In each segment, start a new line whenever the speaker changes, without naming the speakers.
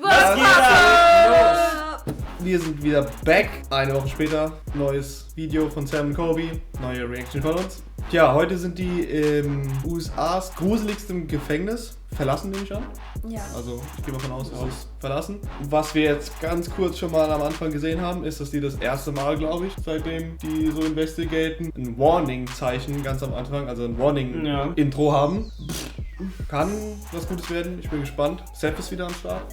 Was geht ab?
Wir sind wieder back, eine Woche später, neues Video von SAM&COLBY, neue Reaction von uns. Tja, heute sind die im USAs gruseligstem Gefängnis, verlassen nehme ich an.
Ja.
Also ich gehe mal von aus, es ist verlassen. Was wir jetzt ganz kurz schon mal am Anfang gesehen haben, ist, dass die das erste Mal, glaube ich, seitdem die so investigaten, ein Warning-Zeichen ganz am Anfang, also ein Warning-Intro haben. Kann was Gutes werden, ich bin gespannt. Sepp ist wieder am Start.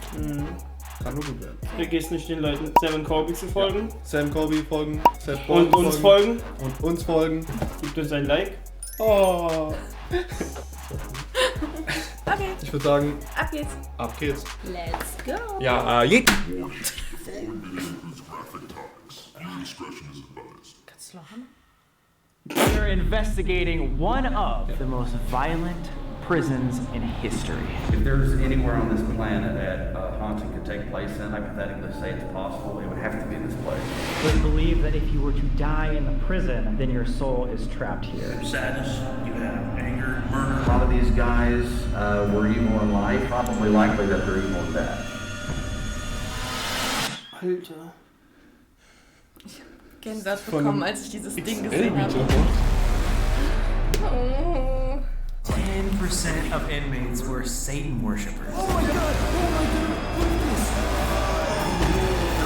Kann nur gut werden.
Vergiss nicht den Leuten SAM&COLBY zu folgen.
Ja. SAM&COLBY folgen. Sepp
und uns folgen.
Und uns folgen.
Gebt uns ein Like.
Oh.
Okay.
Ich würde sagen,
Ab geht's.
ab geht's.
Let's go.
Ja, je.
Kannst du lachen?
We're investigating one of the most violent prisons in history.
If there's anywhere on this planet that a haunting could take place in, hypothetically say it's possible, it would have to be this place.
They believe that if you were to die in the prison, then your soul is trapped here.
Sadness, you have anger, murder.
A lot of these guys were evil in life, probably likely that they're evil in death.
Alter.
Gänsehaut bekommen, als ich dieses Ding gesehen habe. Oh.
10% of inmates were Satan worshippers.
Oh my god,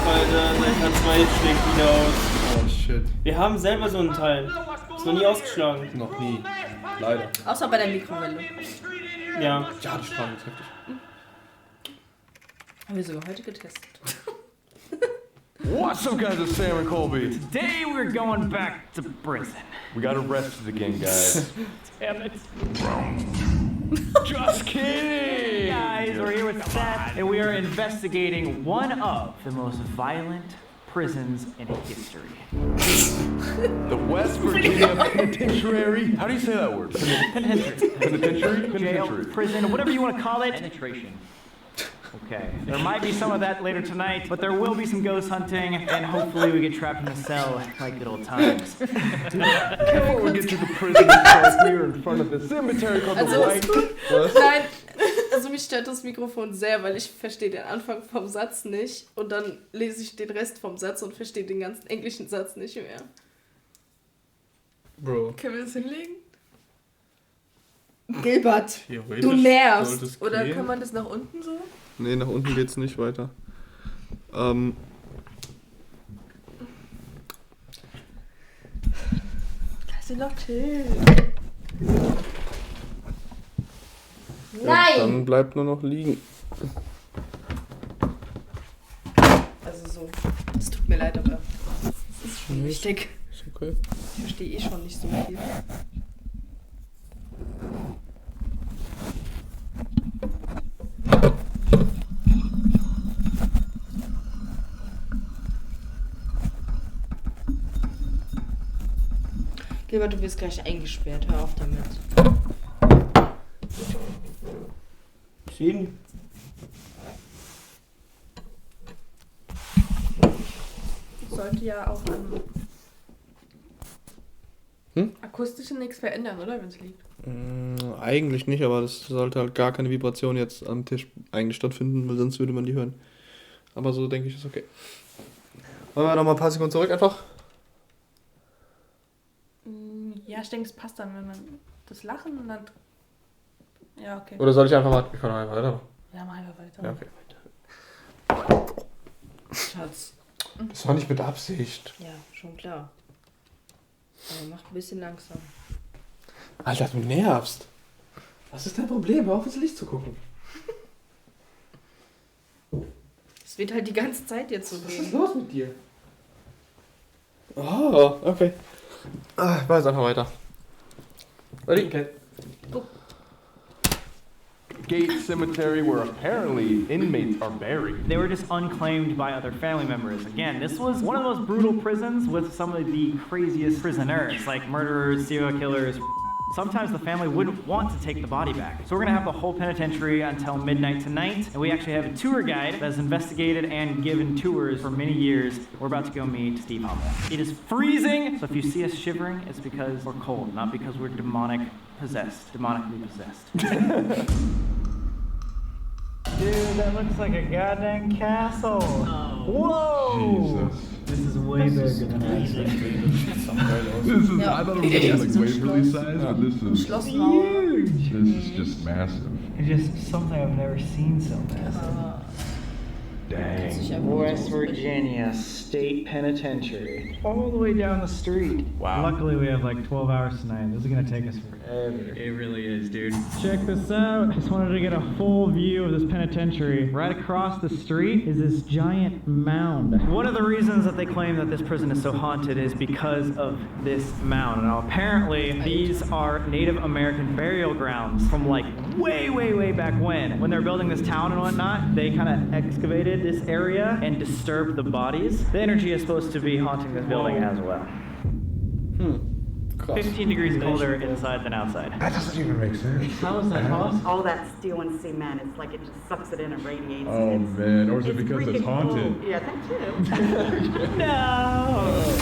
Alter, der K2 schlägt wieder aus.
Oh shit.
Wir haben selber so einen Teil. Ist noch nie ausgeschlagen.
Noch nie. Leider.
Außer bei der Mikrowelle.
Ja.
Ja, die Strahlung ist heftig.
Haben wir sogar heute getestet.
What's up, guys? It's SAM&COLBY.
Today we're going back to prison.
We got arrested again, guys.
Damn it.
Just kidding!
Guys, we're here with Seth, and we are investigating one of the most violent prisons in history.
The West Virginia Penitentiary. How do you say that word?
Penitentiary.
Penitentiary?
Jail,
Penitentiary.
prison, whatever you want to call it. Penetration. Okay, there might be some of that later tonight, but there will be some ghost hunting, and hopefully we get trapped in a cell like good old times.
Before we get to the prison itself, here in front of the cemetery called the
Also,
White.
nein, also mich stört das Mikrofon sehr, weil ich verstehe den Anfang vom Satz nicht und dann lese ich den Rest vom Satz und verstehe den ganzen englischen Satz nicht mehr.
Bro.
Können wir das hinlegen? Gilbert,
Theoretisch
du
sollte
nervst.
es
Oder
gehen.
kann man das nach unten so?
Nee, nach unten geht's nicht weiter.
Lass ihn doch chillen. Nein!
Dann bleibt nur noch liegen.
Also so. Es tut mir leid, aber das ist schon wichtig.
Ist okay.
Ich verstehe schon nicht so viel. Gilbert, du wirst gleich eingesperrt. Hör auf damit.
Sehen.
Sollte ja auch am Akustischen nichts verändern, oder? Wenn es liegt.
Eigentlich nicht, aber das sollte halt gar keine Vibration jetzt am Tisch eigentlich stattfinden, weil sonst würde man die hören. Aber so denke ich, ist okay. Wollen wir noch mal ein paar Sekunden zurück einfach?
Ja, ich denke, es passt dann, wenn man das Lachen und dann. Ja, okay.
Oder soll ich einfach mal... Ich kann einfach weiter.
Ja, mach einfach weiter.
Ja, okay.
Schatz.
Das war nicht mit Absicht.
Ja, schon klar. Aber mach ein bisschen langsam.
Alter, du nervst. Was ist dein Problem? Hör auf, ins Licht zu gucken.
Es wird halt die ganze Zeit jetzt so
Was
gehen.
ist los mit dir? Oh, okay. Ich mach jetzt einfach weiter. Ready? Okay.
Gate Cemetery, where apparently inmates are buried.
They were just unclaimed by other family members. Again, this was one of the most brutal prisons with some of the craziest prisoners, like murderers, serial killers. Sometimes the family wouldn't want to take the body back. So we're gonna have the whole penitentiary until midnight tonight, and we actually have a tour guide that's investigated and given tours for many years. We're about to go meet Steve Hummel. It is freezing, so if you see us shivering, it's because we're cold, not because we're demonically possessed. Dude, that looks like a goddamn castle. Whoa!
Jesus.
This is way bigger than I expected.
This is, I thought it was like Waverly size, but this is
Huge!
this is just massive.
It's just something I've never seen so massive.
Dang.
West Virginia State Penitentiary. All the way down the street.
Wow.
Luckily we have like 12 hours tonight. This is gonna take us forever.
It really is, dude.
Check this out. Just wanted to get a full view of this penitentiary. Right across the street is this giant mound. One of the reasons that they claim that this prison is so haunted is because of this mound. Now apparently these are Native American burial grounds from like way back when. When they were building this town and whatnot, they kind of excavated this area and disturbed the bodies. The energy is supposed to be haunting this building as well. 15 degrees colder inside than outside.
That doesn't even make sense.
How is that possible?
All that steel and cement, it's like it just sucks it in and radiates.
Oh
and
man, or is it because it's
freaking
haunted?
cool. Yeah, that too.
No!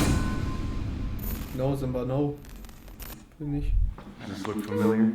No, Simba, no. Nicht.
Does this look familiar?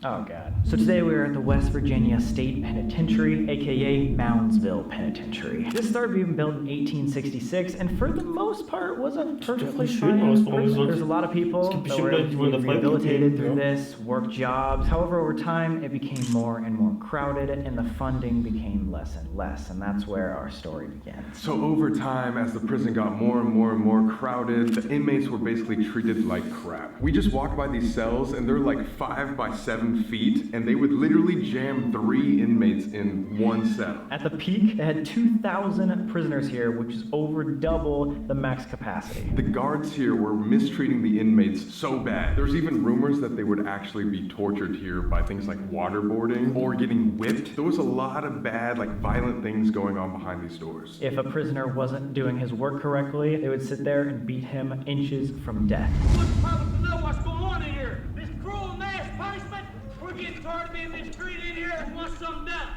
Oh god. So today we're at the West Virginia State Penitentiary, aka Moundsville Penitentiary. This started being built in 1866 and for the most part was a perfectly fine prison. There's a lot of people that were rehabilitated through this, worked jobs. However, over time it became more and more crowded and the funding became less and less, and that's where our story begins.
So over time, as the prison got more and more crowded, the inmates were basically treated like crap. We just walked by these cells and they're like 5 by 7 feet, and they would literally jam 3 inmates in one cell.
At the peak, they had 2,000 prisoners here, which is over double the max capacity.
The guards here were mistreating the inmates so bad. There's even rumors that they would actually be tortured here by things like waterboarding or getting whipped. There was a lot of bad, like violent things going on behind these doors.
If a prisoner wasn't doing his work correctly, they would sit there and beat him inches from death.
What's the public to know what's going on in here? This cruel mass punishment? We're getting tired of being mistreated in here and want something done.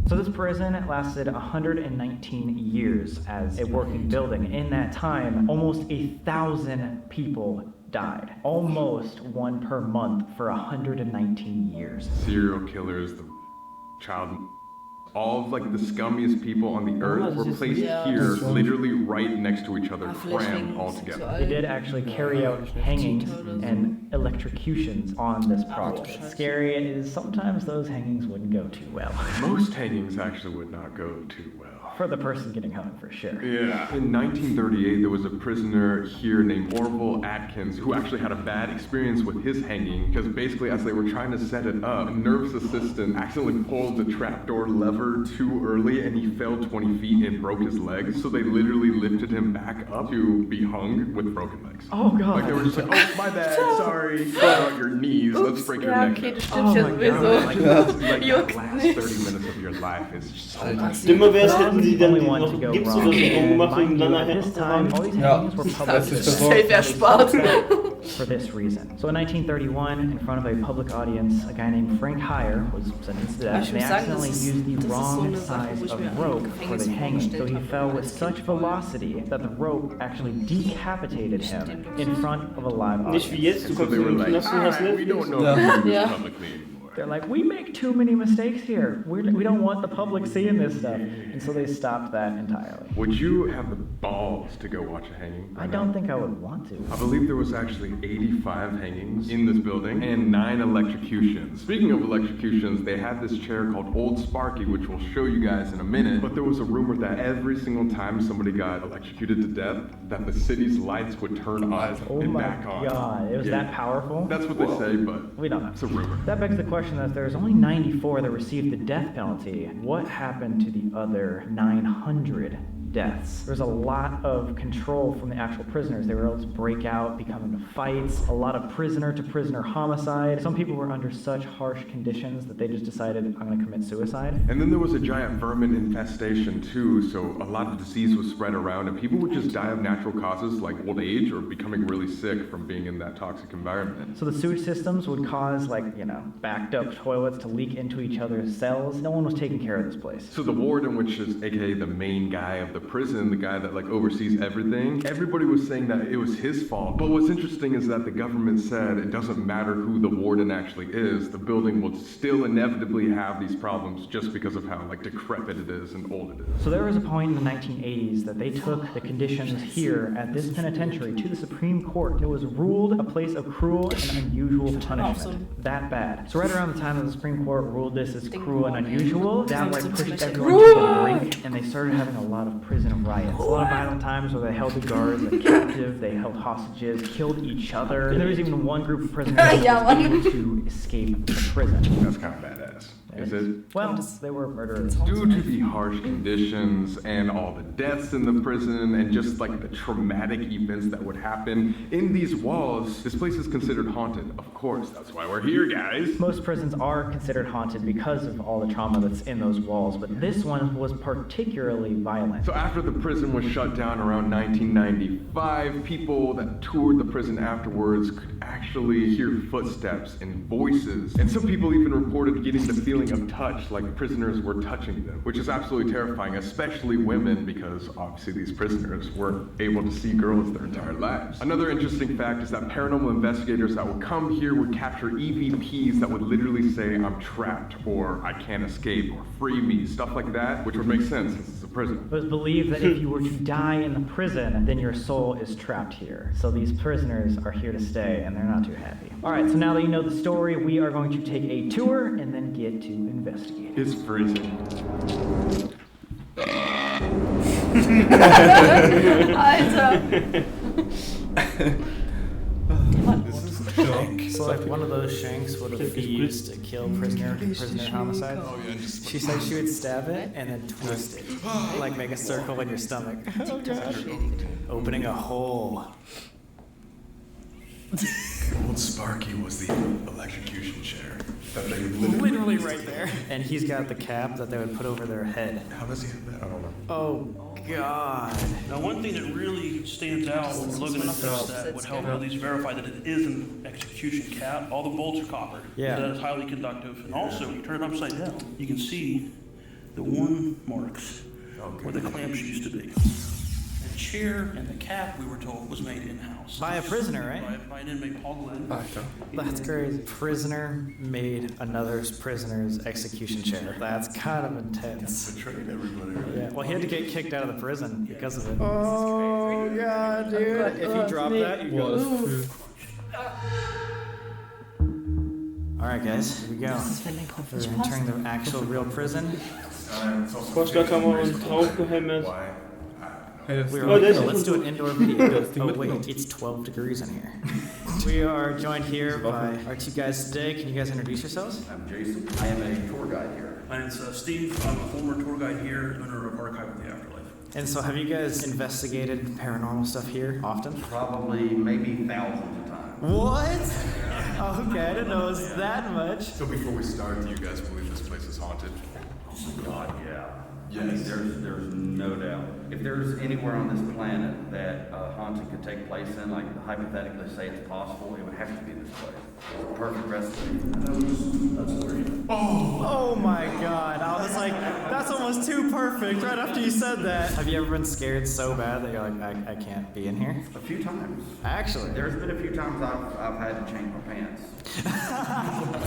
So this prison lasted 119 years as a working building. In that time, almost 1,000 people died. Almost one per month for 119 years.
Serial killers, the child, all of like the scummiest people on the earth were placed here, literally right next to each other, crammed all together.
They did actually carry out hangings and electrocutions on this project. Scary is sometimes those hangings wouldn't go too well.
Most hangings actually would not go too well.
For the person getting hung, for sure.
Yeah. In 1938, there was a prisoner here named Orville Atkins who actually had a bad experience with his hanging because basically as they were trying to set it up, a nurse assistant accidentally pulled the trapdoor lever too early and he fell 20 feet and broke his legs. So they literally lifted him back up to be hung with broken legs.
Oh god.
Like they were just like, oh my bad, sorry. Fall on your knees, let's break your neck.
Okay, das
now.
stimmt ja sowieso.
Like, the
Juckt
last
nicht.
30 minutes of your life is so
Dümmer wäre es, hätten sie dann
Only
die
one
noch
to go
Gips
wrong.
oder so drum gemacht und
Mind
dann
you, at
nachher
this time, all these hangings were
Das ist
public
das
Safe erspart.
for this reason. So in 1931, in front of a public audience, a guy named Frank Heyer was sentenced to death.
Ich
They
muss sagen,
accidentally
das ist-
used the
das ist so
wrong
eine Sache,
size
wo ich
of
mir
rope
im
for
Gefängnis
the hanging, so
vorgestellt
he
habe,
fell with
als
such
Kind war.
velocity that the rope actually decapitated him in front of a live
Nicht wie
audience.
jetzt, du
So
kommst
they
in
were
den
like,
Knast und hast
alright, we don't know
Netflix.
if we do
Yeah.
this publicly anymore.
They're like, we make too many mistakes here. We don't want the public seeing this stuff. And so they stopped that entirely.
Would you have the balls to go watch a hanging?
I don't think I would want to.
I believe there was actually 85 hangings in this building and 9 electrocutions. Speaking of electrocutions, they had this chair called Old Sparky, which we'll show you guys in a minute. But there was a rumor that every single time somebody got electrocuted to death, that the city's lights would turn off
Oh
and
my
back on.
god, it was
Yeah.
that powerful?
That's what they say, but
We don't know.
it's a rumor.
That begs the question that there's only 94 that received the death penalty. What happened to the other 900 deaths? There's a lot of control from the actual prisoners. They were able to break out, become into fights, a lot of prisoner-to-prisoner homicide. Some people were under such harsh conditions that they just decided, I'm gonna commit suicide.
And then there was a giant vermin infestation too, so a lot of disease was spread around and people would just die of natural causes like old age or becoming really sick from being in that toxic environment.
So the sewage systems would cause, like, backed up toilets to leak into each other's cells. No one was taking care of this place.
So the warden, which is aka the main guy of the prison, the guy that like oversees everything, everybody was saying that it was his fault. But what's interesting is that the government said it doesn't matter who the warden actually is, the building will still inevitably have these problems just because of how like decrepit it is and old it is.
So there was a point in the 1980s that they took the conditions here at this penitentiary to the Supreme Court. It was ruled a place of cruel and unusual punishment.
Awesome.
That bad. So right around the time that the Supreme Court ruled this as cruel and unusual, that like pushed everyone to the brink, and they started having a lot of prison riots. A lot of violent times where they held the guards like captive, they held hostages, killed each other, and there was even one group of prisoners that was able to escape the prison.
That's kind of badass. Is it?
Well, they were murderers.
Due to the harsh conditions and all the deaths in the prison and just like the traumatic events that would happen in these walls, this place is considered haunted. Of course, that's why we're here, guys.
Most prisons are considered haunted because of all the trauma that's in those walls, but this one was particularly violent.
So after the prison was shut down around 1995, people that toured the prison afterwards could actually hear footsteps and voices. And some people even reported getting the feeling of touch, like prisoners were touching them, which is absolutely terrifying, especially women, because obviously these prisoners weren't able to see girls their entire lives. Another interesting fact is that paranormal investigators that would come here would capture EVPs that would literally say, "I'm trapped," or "I can't escape," or "free me," stuff like that, which would make sense since it's a prison.
It was believed that if you were to die in the prison, then your soul is trapped here. So these prisoners are here to stay, and they're not too happy. All right, so now that you know the story, we are going to take a tour and then get to investigate.
It's freezing.
Alter.
So like one of those shanks would have been used to kill prisoner homicide.
Oh yeah, just
She said she would stab it and then twist it, like make a circle in your stomach. Oh gosh. Opening a hole.
old Sparky was the electrocution chair that they
Literally right there. And he's got the cap that they would put over their head.
How does he have that? I don't know.
Oh God.
Now, one thing that really stands out when looking at this that would help at least verify that it is an execution cap, all the bolts are copper.
Yeah.
That is highly conductive. And also, when you turn it upside down, you can see the worn marks where the clamps used to be. The chair and the cap, we were told, was made in-house.
By a prisoner, right?
By an inmate, Paul Glenn.
That's crazy. Prisoner made another prisoner's execution chair. That's kind of intense.
Betrayed everybody, right?
Yeah. Well, he had to get kicked out of the prison because of it. Oh God, dude! If you drop that, you go. All right, guys, here we go. We're entering the actual real prison.
Vorschlagkammer und Tauchgehemmet.
Let's do an indoor video. Oh wait, it's 12 degrees in here. We are joined here by our two guys today. Can you guys introduce yourselves?
I'm Jason. I am a tour guide here.
My name's Steve. I'm a former tour guide here and owner of Archive of the Afterlife.
And so have you guys investigated paranormal stuff here often?
Probably, maybe thousands of times.
What? Okay, I didn't know it was that much.
So before we start, do you guys believe this place is haunted?
Oh God, yeah.
Yes.
I mean, there's no doubt. If there's anywhere on this planet that haunting could take place in, like hypothetically say it's possible, it would have to be this place. It's a perfect recipe. That's great.
Oh my God. I was like, that's almost too perfect right after you said that. Have you ever been scared so bad that you're like, I can't be in here?
A few times.
Actually.
There's been a few times I've had to change my pants.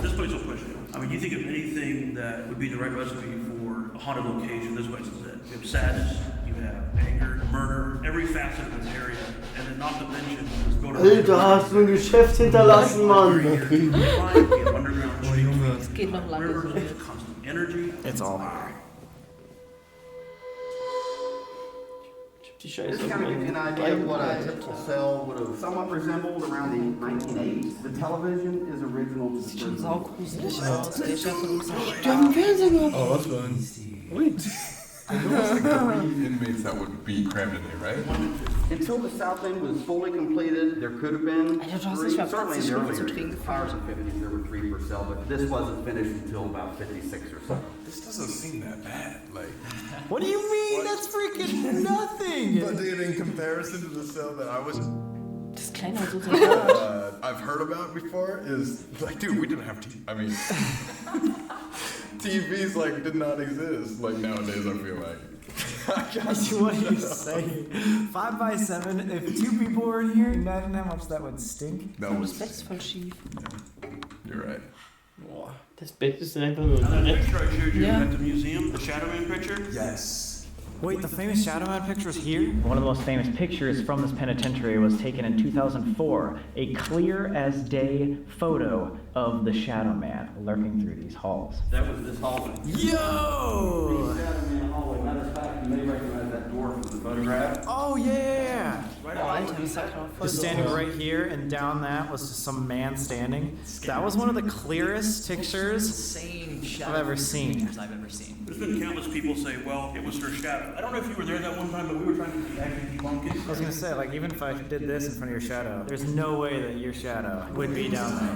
This place will push you. I mean, you think of anything that would be the right recipe for a haunted location, this place is it. You have sadness, you have anger, murder, every facet of this area, and then not to mention this building.
Alter, hast du ein Geschäft hinterlassen, Mann.
Es geht noch lange so.
It's all here.
Die
This
Scheiße.
kind of gives you an idea of what a typical cell would have somewhat resembled around the 1980s. The television is original to the
Sieht schon
prison.
saugruselig aus. Der Chef von uns
Die haben Fernsehen gemacht. Oh, was für ein... Wait.
There was like 3 inmates that would be crammed in here, right?
Until the south end was fully completed, there could have been
Alter, du hast
3.
nicht mal
Certainly in
Platz,
the
dich
earlier
zu trinken.
years, prior to the 50s, there were 3 per cell, but this wasn't finished until about 56 or so.
This doesn't seem that bad. Like,
What do you mean? That's freaking nothing.
but dude, in comparison to the cell that I was,
Das ist kleiner als unser Bad.
I've heard about before, is like, dude, we didn't have to. I mean,
TVs like did not exist like nowadays. I feel like.
What are you saying? 5x7. If 2 people were in here, imagine how much that would stink.
Das Bett ist voll schief.
You're right.
Boah, das Bett ist einfach nur
Another
nett.
picture I showed you at the museum, the Shadow Man picture.
Yes.
Wait, the famous Shadow Man picture is here?
One of the most famous pictures from this penitentiary was taken in 2004. A clear as day photo of the Shadow Man lurking through these halls.
That was this hallway.
Yo!
The Shadow Man hallway. Matter of fact, you may recognize that door from the photograph.
Oh, yeah!
Alter, das sah schon voll
Just standing right here, and down that was just some man standing. That was one of the clearest pictures I've ever seen.
There's been countless people say, well, it was her shadow. I don't know if you were there that one time, but we were trying to actually debunk it.
I was gonna say, like, even if I did this in front of your shadow, there's no way that your shadow would be down there.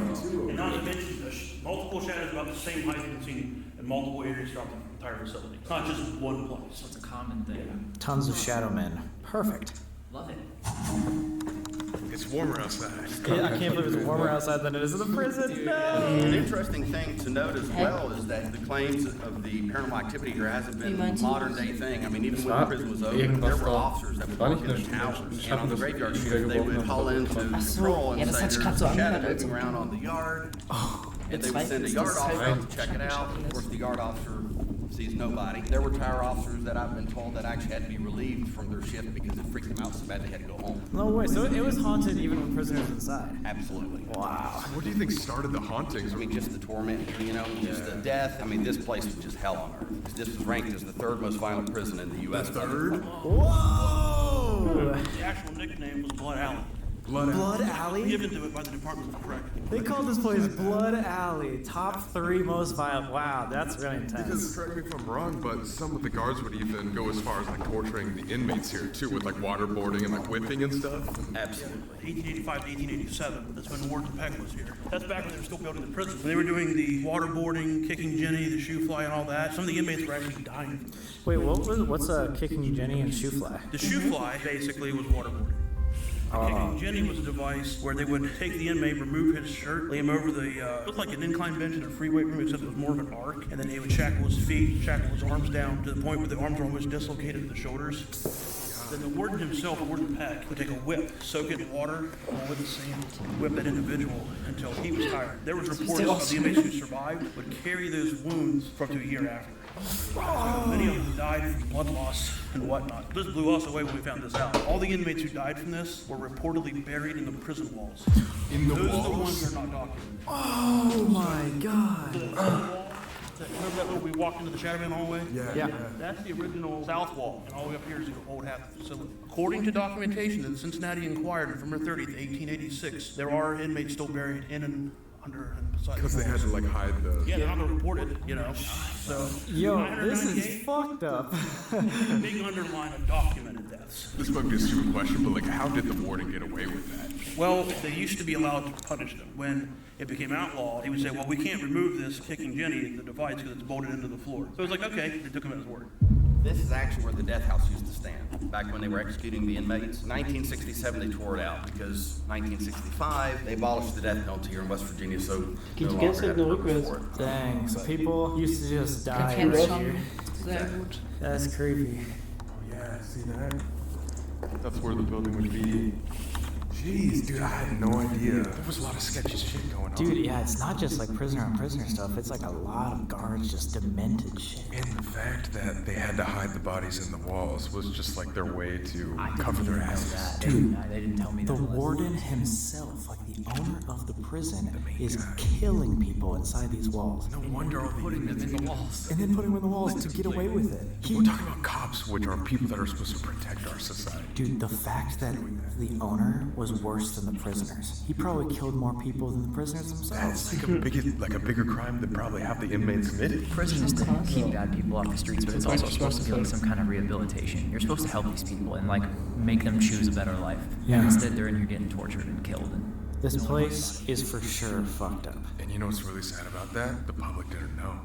And not to mention, multiple shadows about the same height and seen in multiple areas throughout the entire facility. It's not just one place.
It's a common thing.
Tons of shadow men. Perfect.
Love it.
It's warmer outside.
Yeah, I can't believe it's warmer outside than it is in the prison. No!
An interesting thing to note as well is that the claims of the paranormal activity here hasn't been a modern day thing. I mean, even when the prison was open, there were officers that would work in the towers. And on the graveyard shift, they would call into patrol and say there's a shadow moving around on the yard. And they would send a yard officer out to check it out. Of course, the yard officer sees nobody. There were tower officers that I've been told that actually had to be relieved from their shift because it freaked them out so bad they had to go home.
No way, so it was haunted even with prisoners inside?
Absolutely.
Wow.
What do you think started the hauntings?
I mean, just the torment, you know, just the death. I mean, this place was just hell on earth. This was ranked as the 3rd most violent prison in the U.S.
The 3rd?
Whoa!
The actual nickname was Blood Alley.
Blood Alley?
Given to it by the Department of Corrections.
They called this place Blood Alley. Top 3 most violent. Wow, that's really intense.
Because, correct me if I'm wrong, but some of the guards would even go as far as like torturing the inmates here too, with like waterboarding and like whipping and stuff.
Absolutely.
1885 to 1887, that's when Warden Peck was here. That's back when they were still building the prison. When they were doing the waterboarding, kicking Jenny, the shoe fly and all that, some of the inmates were actually dying from this.
Wait, what's kicking Jenny and shoe fly?
The shoe fly basically was waterboarding. Kicking Jenny was a device where they would take the inmate, remove his shirt, lay him over the, looked like an incline bench in a free weight room, except it was more of an arc, and then they would shackle his feet, shackle his arms down to the point where the arms were almost dislocated at the shoulders. Then the warden himself, Warden Peck, would take a whip, soak it in water, along with the sand, whip that individual until he was tired. There was reports of the inmates who survived would carry those wounds for up to a year after. Many of them died from blood loss and whatnot. This blew us away when we found this out. All the inmates who died from this were reportedly buried in the prison walls.
In the
Those
walls?
are the ones that are not documented.
Oh my god.
Remember that little, we walked into the Shadow Man hallway?
Yeah.
That's the original south wall, and all the way up here is the old half facility. According to documentation in the Cincinnati Enquirer, November 30th, 1886, there are inmates still buried in and under and beside.
Because they had to like hide the.
Yeah, they're not gonna report it, you know. So.
Yo, this is fucked up.
Big underline of documented deaths.
This might be a stupid question, but like, how did the warden get away with that?
Well, they used to be allowed to punish them. When it became outlawed, he would say, well, we can't remove this kicking Jenny, the device, because it's bolted into the floor. So it was like, okay, they took him at his word.
This is actually where the death house used to stand, back when they were executing the inmates. 1967, they tore it out, because 1965, they abolished the death penalty here in West Virginia, so no longer had a purpose for it.
Dang, so people used to just die
Kennt
right
schon
here.
sehr gut.
That's creepy.
Oh yeah, see that? That's where the building would be. Jeez, dude, I had no idea. There was a lot of sketchy shit going on.
Dude, yeah, it's not just like prisoner on prisoner stuff. It's like a lot of guards just demented shit.
And the fact that they had to hide the bodies in the walls was just like their way to cover their asses.
Dude,
They didn't tell me
the
that.
warden himself, like the owner of the prison, is killing people inside these walls.
No wonder all the
Putting them in the walls.
And then putting them in the walls to get away with it.
We're talking about cops, which are people that are supposed to protect our society.
Dude, the fact that the owner was worse than the prisoners. He probably killed more people than the prisoners themselves.
That's like a bigger crime than probably half the inmates committed.
Prison is to keep bad people off the streets, but it's also supposed to be like some kind of rehabilitation. You're supposed to help these people and like make them choose a better life.
Yeah.
And instead, they're in here getting tortured and killed. And
This place is for sure fucked up.
And you know what's really sad about that? The public didn't know.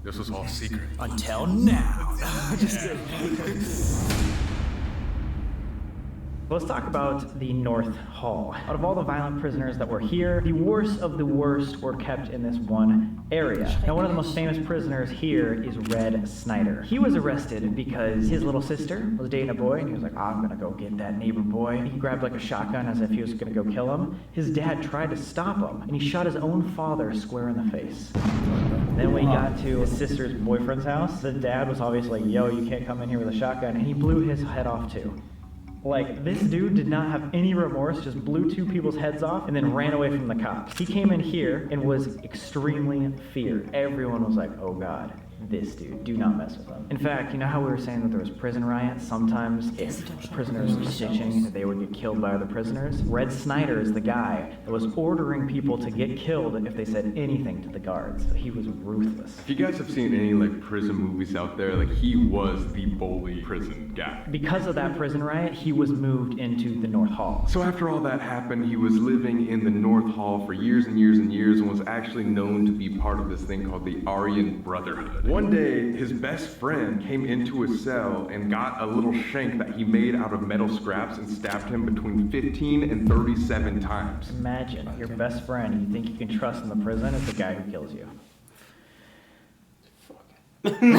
This was all secret.
Until now. Just kidding.
Let's talk about the North Hall. Out of all the violent prisoners that were here, the worst of the worst were kept in this one area. Now, one of the most famous prisoners here is Red Snyder. He was arrested because his little sister was dating a boy, and he was like, I'm gonna go get that neighbor boy. He grabbed like a shotgun as if he was gonna go kill him. His dad tried to stop him, and he shot his own father square in the face. Then when he got to his sister's boyfriend's house, the dad was obviously like, yo, you can't come in here with a shotgun, and he blew his head off too. Like, this dude did not have any remorse, just blew 2 people's heads off and then ran away from the cops. He came in here and was extremely feared. Everyone was like, oh God, this dude, do not mess with him. In fact, you know how we were saying that there was prison riots? Sometimes if prisoners were snitching, they would get killed by other prisoners. Red Snyder is the guy that was ordering people to get killed if they said anything to the guards. He was ruthless.
If you guys have seen any like prison movies out there, like he was the bully prison guy.
Because of that prison riot, he was moved into the North Hall.
So after all that happened, he was living in the North Hall for years and years and years and was actually known to be part of this thing called the Aryan Brotherhood. One day, his best friend came into his cell and got a little shank that he made out of metal scraps and stabbed him between 15 and 37 times.
Imagine your best friend you think you can trust in the prison is the guy who kills you.
What's funny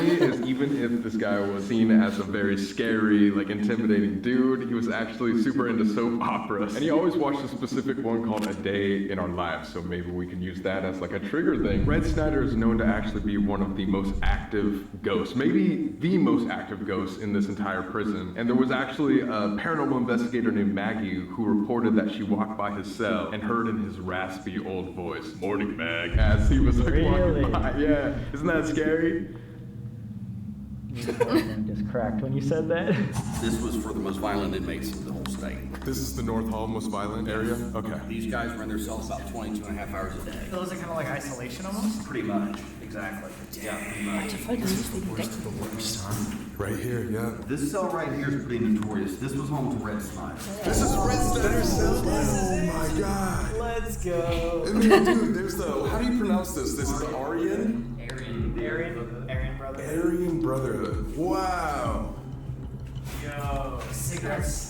is even if this guy was seen as a very scary, like intimidating dude, he was actually super into soap operas. And he always watched a specific one called A Day in Our Lives, so maybe we can use that as like a trigger thing. Red Snyder is known to actually be one of the most active ghosts, maybe the most active ghost in this entire prison. And there was actually a paranormal investigator named Maggie who reported that she walked by his cell and heard in his raspy old voice, "Morning, Mag," as he was like walking by. Yeah, isn't that scary?
Just cracked when you said that.
This was for the most violent inmates in the whole state.
This is the North Hall most violent area? Okay.
These guys were in their cells about 22 and a half hours a day.
So is it kind of like isolation almost?
Pretty much, exactly. Yeah, pretty much.
Right here, yeah.
This cell right here is pretty notorious. This was home to Red Snyder.
This is Red Snyder's cell? Oh my God.
Let's go.
And then, dude, there's the, how do you pronounce this? This is the Aryan?
Aryan Brotherhood.
Aryan Brotherhood. Wow.
Yo, cigarettes.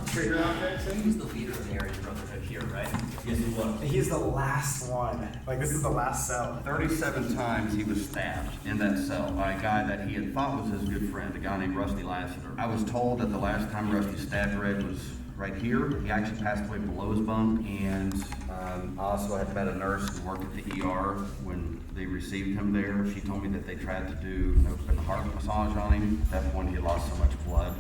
Trigger objects.
He's the leader of the Aryan Brotherhood here, right?
Yes, he was.
He's the last one. Like, this is the last cell.
37 times he was stabbed in that cell by a guy that he had thought was his good friend, a guy named Rusty Lassiter. I was told that the last time Rusty stabbed Red was right here. He actually passed away below his bunk, and I also had met a nurse who worked at the ER when they received him there. She told me that they tried to do an open heart massage on him. At that point, he had lost so much blood.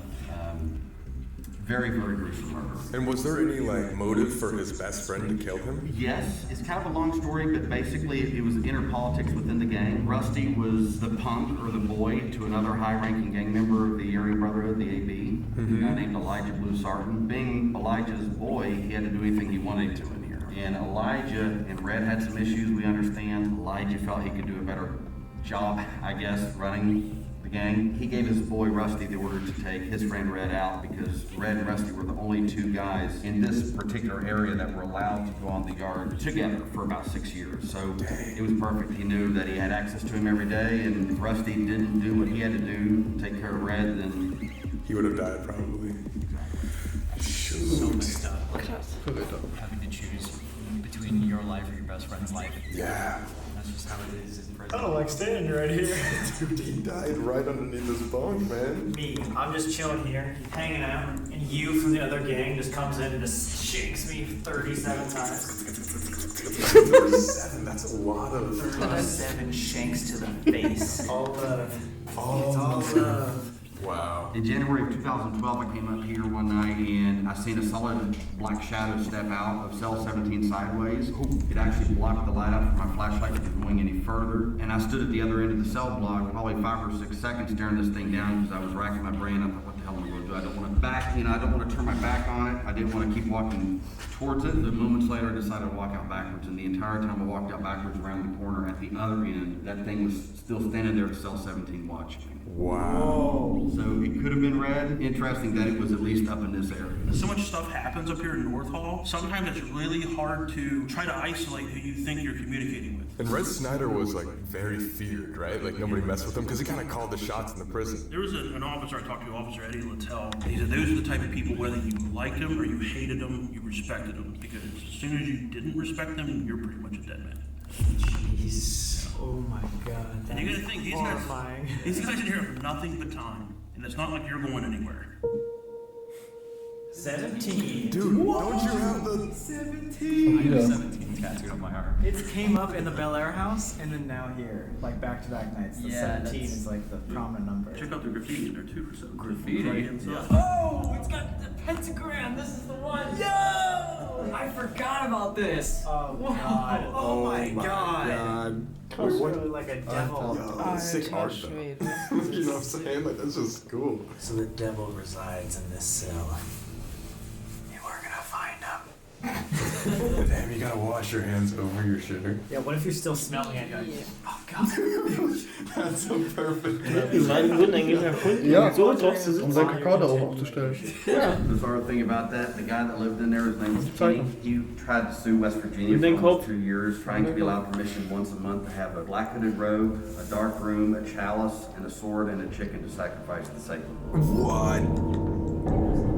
Very, very gruesome murder.
And was there any like motive for his best friend to kill him?
Yes, it's kind of a long story, but basically it was inner politics within the gang. Rusty was the punk or the boy to another high-ranking gang member of the Aryan Brotherhood, the AB, a guy named Elijah Blue Sarton. Being Elijah's boy, he had to do anything he wanted to in here. And Elijah and Red had some issues, we understand. Elijah felt he could do a better job, I guess, running the gang. He gave his boy Rusty the order to take his friend Red out because Red and Rusty were the only 2 guys in this particular area that were allowed to go on the yard together for about 6 years. So it was perfect. He knew that he had access to him every day, and if Rusty didn't do what he had to do, take care of Red, then
he would have died probably. Shoot.
So messed up. Having to choose between your life or your best friend's life.
Yeah.
That's just how it is in prison.
I don't like standing right here.
Dude, he died right underneath his bunk, man.
Me, I'm just chilling here, hanging out, and you from the other gang just comes in and just shakes me 37 times.
37, that's a lot of...
37 shanks to the face. All love. All love.
Wow.
In January of 2012, I came up here one night and I seen a solid black shadow step out of cell 17 sideways. It actually blocked the light out from my flashlight from going any further. And I stood at the other end of the cell block probably 5 or 6 seconds staring this thing down because I was racking my brain. I thought, what the hell am I going to do? I don't want to I don't want to turn my back on it. I didn't want to keep walking towards it. The moments later, I decided to walk out backwards. And the entire time I walked out backwards around the corner at the other end, that thing was still standing there at cell 17 watching me.
Wow.
So it could have been Red. Interesting that it was at least up in this area.
So much stuff happens up here in North Hall. Sometimes it's really hard to try to isolate who you think you're communicating with.
And Red Snyder was like very feared, right? Like nobody messed with him because he kind of called the shots in the prison.
There was an officer I talked to, Officer Eddie Littell. He said those are the type of people, whether you liked them or you hated them, you respected them. Because as soon as you didn't respect them, you're pretty much a dead man.
Jeez. Oh my god.
And you gotta think, these guys in here have nothing but time. And it's not like you're going anywhere.
17.
Dude, don't you have the
17?
I have 17 tattooed on my arm.
It came up in the Bel Air house and then now here, like back-to-back nights. The 17 is like the prominent number.
Check out the graffiti in there too for some
Graffiti?
Yeah.
Oh, it's got the pentagram. This is the one. Yo! I forgot about this.
Oh god. Oh my god.
Wait, what?
Really like a devil.
Yo, sick art though. You know what I'm saying? Like, that's just cool.
So the devil resides in this cell. And we're gonna find him.
Damn, you gotta wash your hands over your shitter.
Yeah, what if you're still smelling it? You're like, oh god.
That's so perfect.
Die Leiden wurden eigentlich erfunden,
Ja,
um so drauf zu
um
sitzen.
sein Kakao darauf aufzustellen.
The bizarre thing about that, the guy that lived in there, his name was Kenny. He tried to sue West Virginia for almost 2 years, trying to be allowed permission once a month to have a black hooded robe, a dark room, a chalice, and a sword and a chicken to sacrifice to Satan.
What?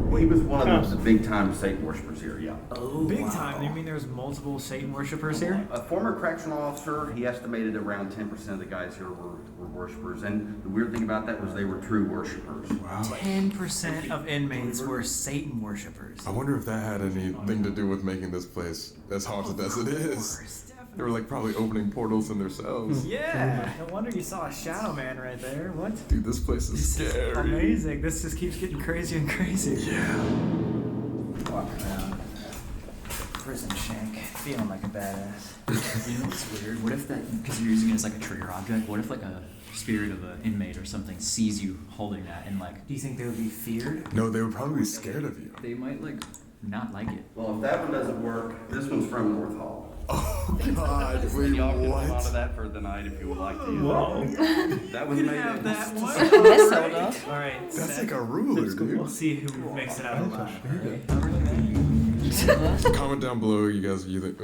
Well, he was one of the big time Satan worshippers here, yeah.
Oh, big time. You mean there's multiple Satan worshippers here?
A former correctional officer, he estimated around 10% of the guys here were worshipers. And the weird thing about that was they were true worshipers.
Wow.
10% of inmates were Satan worshippers.
I wonder if that had anything to do with making this place as haunted as it is. They were like probably opening portals in their cells.
Yeah, no wonder you saw a shadow man right there. What?
Dude, this place is scary.
Amazing. This just keeps getting crazier and crazier.
Yeah.
Walk around. Prison shank. Feeling like a badass. You know what's weird? What if that, because you're using it as like a trigger object, what if like a spirit of an inmate or something sees you holding that and like...
Do you think they would be feared?
No, they would probably be scared of you.
They might like not like it.
Well, if that one doesn't work, this one's from North Hall.
Oh God! Wait,
Y'all can hold on to
what?
that for the night if you would like to use
Wow.
it. That was made in
that one. Alright,
That's like a ruler, dude.
we'll see who makes it out alive.
Comment down below, you guys. You think?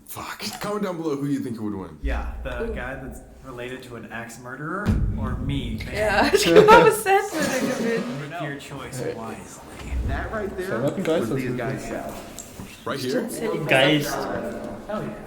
Fuck. Comment down below who you think would win.
Yeah, the guy that's related to an axe murderer or me.
Ja, ich glaube, Seth würde gewinnen.
Make your choice wisely.
That right there
Servant Geist,
was
das
these
ist
guys' shout.
Right here?
Geist.
Hell yeah.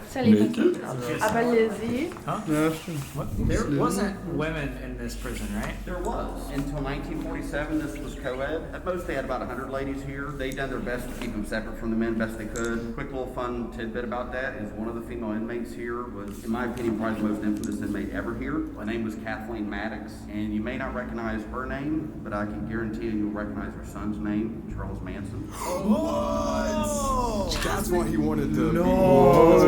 Aber Lizzie.
Huh?
Ja, stimmt.
What? There wasn't women in this prison, right?
There was. Until 1947, this was co-ed. At most, they had about 100 ladies here. They done their best to keep them separate from the men best they could. Quick little fun tidbit about that is one of the female inmates here was, in my opinion, probably the most infamous inmate ever here. Her name was Kathleen Maddox, and you may not recognize her name, but I can guarantee you'll recognize her son's name, Charles Manson.
What? That's why he wanted to.
No.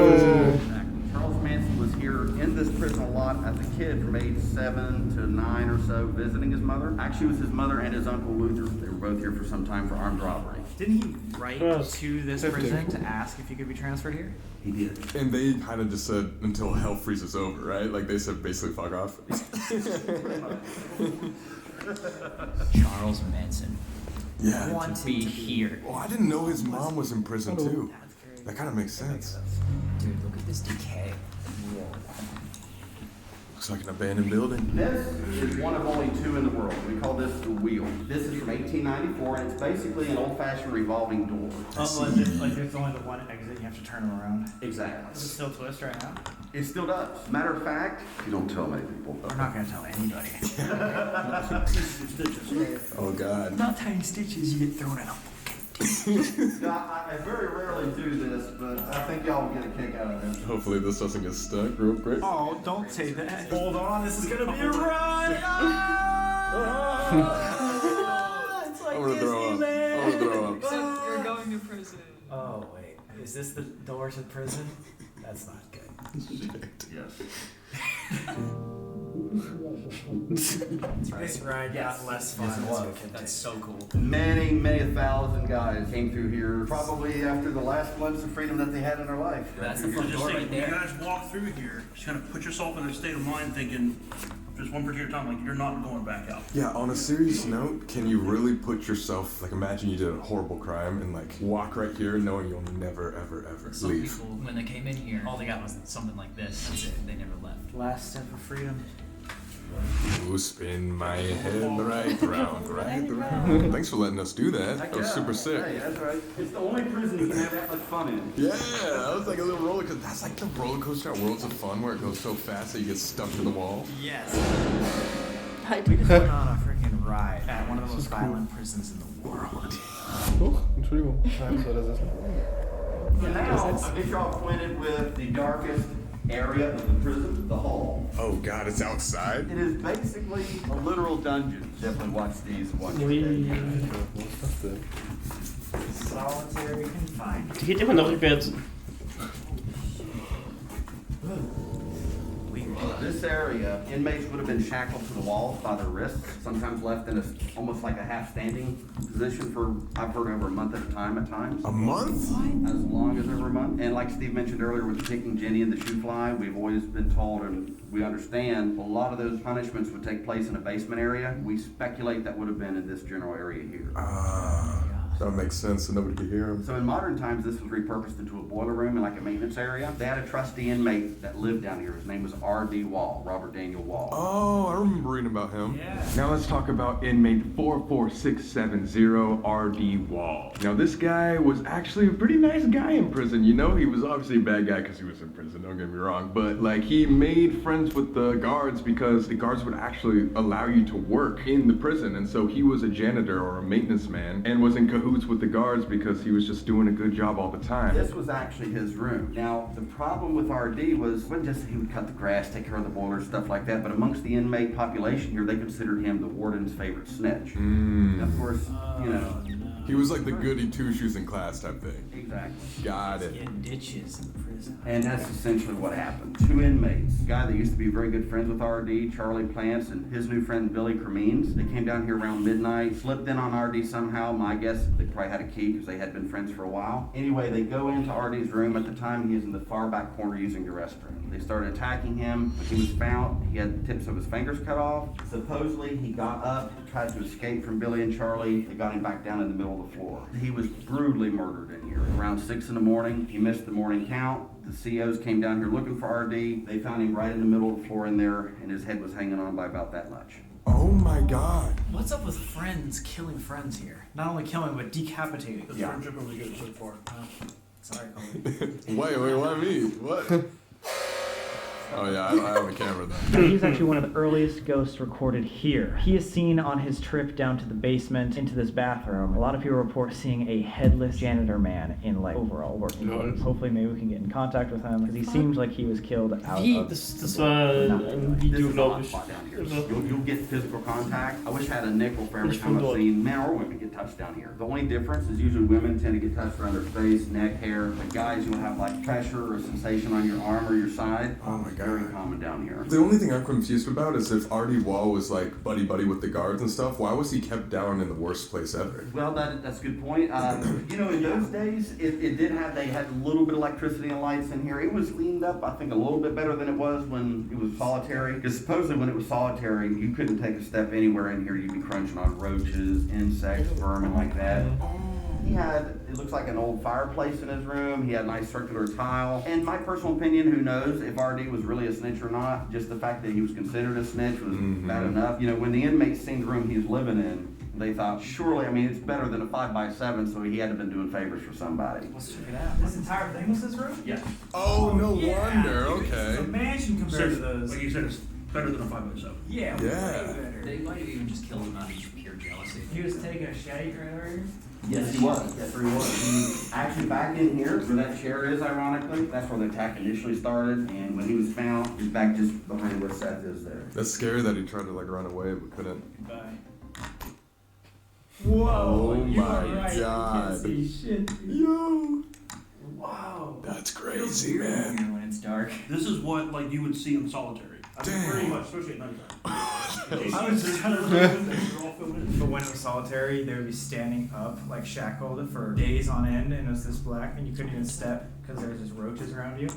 Charles Manson was here in this prison a lot as a kid from age 7 to 9 or so visiting his mother. Actually, it was his mother and his uncle Luther. They were both here for some time for armed robbery.
Didn't he write to this prison to ask if he could be transferred here?
He did.
And they kind of just said until hell freezes over, right? Like they said basically fuck off.
Charles Manson.
Yeah.
Want to be here.
Oh, I didn't know his mom was in prison too. That kind of makes sense.
Dude, look at this decay.
Looks like an abandoned building.
This is one of only two in the world. We call this the wheel. This is from 1894, and it's basically an old-fashioned revolving door.
Oh, like there's only the one exit, you have to turn them around.
Exactly.
Does it still twist right now?
It still does. Matter of fact, you don't tell many people.
We're not going to tell anybody.
Oh God.
Not tying stitches, you get thrown in a
I very rarely do this, but I think y'all will get a kick out of it.
Hopefully this doesn't get stuck real quick.
Oh, don't say that. Hold on, this is going to be a ride. It's like
I'm gonna throw up. I'm gonna throw up.
Except you're going to prison.
Oh, wait. Is this the door to prison? That's not good.
Yes.
This ride got less fun.
Yes, it was.
That's so cool.
Many a thousand guys came through here probably after the last glimpse of freedom that they had in their life.
That's the
So
front
just
door
think,
right
when you
there.
guys walk through here, just kind of put yourself in a state of mind thinking, just one particular time, like you're not going back out.
Yeah, on a serious note, can you really put yourself, like imagine you did a horrible crime and like walk right here knowing you'll never ever
Some
leave.
people, when they came in here, all they got was something like this. That's it. They never left.
Last step of freedom.
So spin my head right round, right round. Thanks for letting us do that. That was super sick.
Hey, that's right. It's the only prison you can have that much fun in.
Yeah, that was like a little roller coaster. That's like the roller coaster at Worlds of Fun where it goes so fast that you get stuck to the wall.
Yes. We just went on a freaking ride at one of the most violent prisons in the world.
Entschuldigung. Nein, so das ist
So now, I'll get you all acquainted with the darkest area of the prison, the hall.
Oh god, it's outside?
It is basically a literal dungeon. Definitely watch these and watch
Ui.
Solitary confinement.
Die geht immer noch rückwärts.
This area, inmates would have been shackled to the walls by their wrists, sometimes left in almost like a half-standing position for, I've heard, over a month at a time at times.
A month?
As long as over a month. And like Steve mentioned earlier with kicking Jenny and the shoe fly, we've always been told and we understand a lot of those punishments would take place in a basement area. We speculate that would have been in this general area here.
That makes sense, so nobody could hear him.
So in modern times, this was repurposed into a boiler room and like a maintenance area. They had a trusty inmate that lived down here. His name was R.D. Wall, Robert Daniel Wall.
Oh, I remember reading about him.
Yeah.
Now let's talk about inmate 44670 R.D. Wall. Now this guy was actually a pretty nice guy in prison. You know, he was obviously a bad guy because he was in prison, don't get me wrong. But like he made friends with the guards because the guards would actually allow you to work in the prison. And so he was a janitor or a maintenance man and was in cahoots with the guards because he was just doing a good job all the time.
This was actually his room. Now, the problem with RD was, it wasn't just that he would cut the grass, take care of the boilers, stuff like that, but amongst the inmate population here, they considered him the warden's favorite snitch. Of course, you know.
He was like the goody two-shoes in class type thing.
Exactly.
Got it.
Getting ditches in the prison.
And that's essentially what happened. Two inmates, a guy that used to be very good friends with RD, Charlie Plants, and his new friend Billy Cremines. They came down here around midnight, slipped in on RD somehow. My guess, they probably had a key because they had been friends for a while. Anyway, they go into RD's room. At the time, he was in the far back corner using the restroom. They started attacking him. When he was found, he had the tips of his fingers cut off. Supposedly, he got up, tried to escape from Billy and Charlie. They got him back down in the middle of the floor. He was brutally murdered in here. Around 6 in the morning, he missed the morning count. The COs came down here looking for RD. They found him right in the middle of the floor in there, and his head was hanging on by about that much.
Oh my god.
What's up with friends killing friends here? Not only killing, but decapitating.
This friendship really good so far.
Sorry, Colby.
Wait, why me? What? Oh yeah, I don't have a camera then.
He's actually one of the earliest ghosts recorded here. He is seen on his trip down to the basement into this bathroom. A lot of people report seeing a headless janitor man in like overall working clothes. Hopefully maybe we can get in contact with him because he seemed like he was killed out of...
Das war ein Video, glaube ich.
You'll get physical contact. I wish I had a nickel for every time I've seen men or women get touched down here. The only difference is usually women tend to get touched around their face, neck, hair. But guys, you'll have like pressure or sensation on your arm or your side.
Oh my god.
Very common down here.
The only thing I'm confused about is if R.D. Wall was like buddy-buddy with the guards and stuff, why was he kept down in the worst place ever?
Well, that's a good point. You know, in those days, it did have, they had a little bit of electricity and lights in here. It was cleaned up, I think, a little bit better than it was when it was solitary. Because supposedly when it was solitary, you couldn't take a step anywhere in here. You'd be crunching on roaches, insects, vermin like that. He had, it looks like an old fireplace in his room. He had a nice circular tile. And my personal opinion, who knows if RD was really a snitch or not, just the fact that he was considered a snitch was bad enough. You know, when the inmates seen the room he was living in, they thought, surely, I mean, it's better than a 5x7, so he had to have been doing favors for somebody.
Let's check it out. This entire thing was his room?
Yeah.
Oh, no
Yeah.
wonder, okay.
It's a mansion compared to those.
Like you said, it's better than a 5x7.
Yeah, way better.
They might have even just killed him out of pure jealousy.
He was taking a shake right over here?
Yes, he was. Yes, he was. He actually back in here, where that chair is, ironically, that's where the attack initially started. And when he was found, he was back just behind where Seth is there.
That's scary that he tried to like run away but couldn't.
Goodbye. Whoa!
Oh
you
my
were right.
god.
You can't see shit.
Yo!
Wow.
That's crazy, man.
When it's dark.
This is what like you would see in solitary. I mean, pretty much, especially at nighttime.
I was just kind of
they're all filled in.
But when it was solitary, they would be standing up, like shackled for days on end, and it was this black, and you couldn't even step because there was just roaches around you.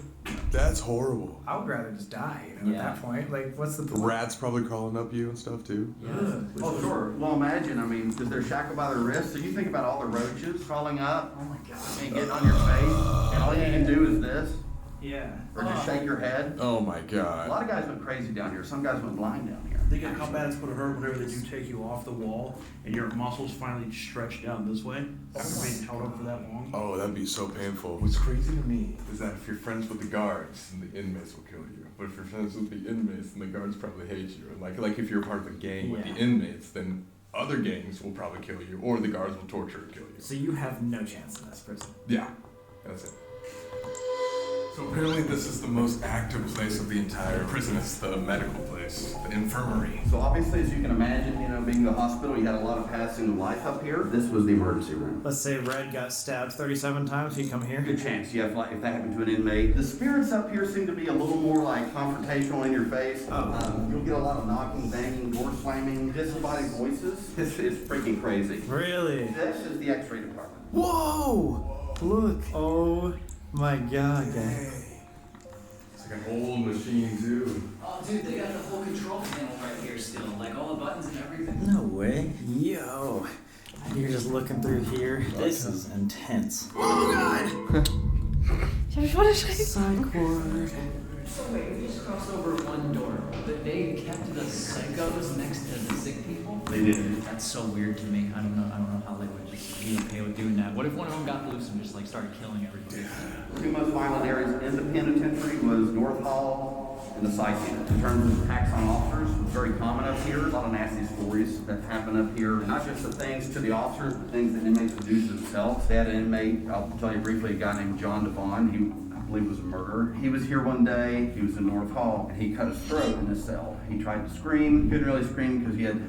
That's horrible.
I would rather just die, you know, at that point. Like, what's the point?
Rats probably crawling up you and stuff too.
Yeah.
Oh, sure. Well, imagine, I mean, because they're shackled by their wrists, so you think about all the roaches crawling up.
Oh my god.
And getting on your face, and all you can do is this.
Yeah.
Or just shake your head.
Oh my
A
god.
lot of guys went crazy down here. Some guys went blind down here.
Think of how bad it's going to hurt whenever they do take you off the wall and your muscles finally stretch down this way after being held up for that long.
Oh, that'd be so painful. What's crazy to me is that if you're friends with the guards, then the inmates will kill you. But if you're friends with the inmates, then the guards probably hate you. And like if you're part of a gang with the inmates, then other gangs will probably kill you, or the guards will torture and kill you.
So you have no chance in this prison.
Yeah, that's it. So apparently this is the most active place of the entire prison. It's the medical place, the infirmary.
So obviously, as you can imagine, you know, being the hospital, you had a lot of passing of life up here. This was the emergency room.
Let's say Red got stabbed 37 times, he'd come here.
Good chance, yeah, if that happened to an inmate. The spirits up here seem to be a little more like confrontational in your face. You'll get a lot of knocking, banging, door slamming, disembodied voices. It's freaking crazy.
Really?
This is the X-ray department.
Whoa! Look. Oh my god, guys.
It's like an old machine too.
Oh, dude, they got the whole control panel right here still. Like all the buttons and everything.
No way. Yo. You're just looking through here. This is intense. Oh god!
Ich hab mich voll erschreckt.
Psych ward.
So wait, we just crossed over one door. But they kept the psychos next to the sick people?
They did.
That's so weird to me. I don't know how they would just be okay with doing that. What if one of them got loose and just like started killing everybody?
The two most violent areas in the penitentiary was North Hall and the psych unit. In terms of attacks on officers, it's very common up here. A lot of nasty stories that happen up here. Not just the things to the officers, but things that inmates would do to themselves. They had an inmate, I'll tell you briefly, a guy named John Devon. I believe was a murderer. He was here one day, he was in North Hall, and he cut his throat in his cell. He tried to scream, couldn't really scream because he had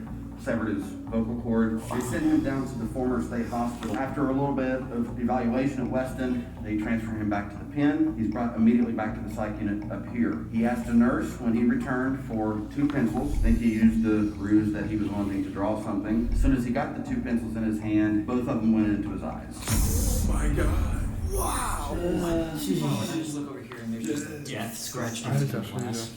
severed his vocal cord. They sent him down to the former state hospital. After a little bit of evaluation at Weston, they transferred him back to the pen. He's brought immediately back to the psych unit up here. He asked a nurse when he returned for 2 pencils. I think he used the ruse that he was wanting to draw something. As soon as he got the 2 pencils in his hand, both of them went into his eyes.
Oh my god.
Wow!
Just look over here and there's just death scratched into the glass.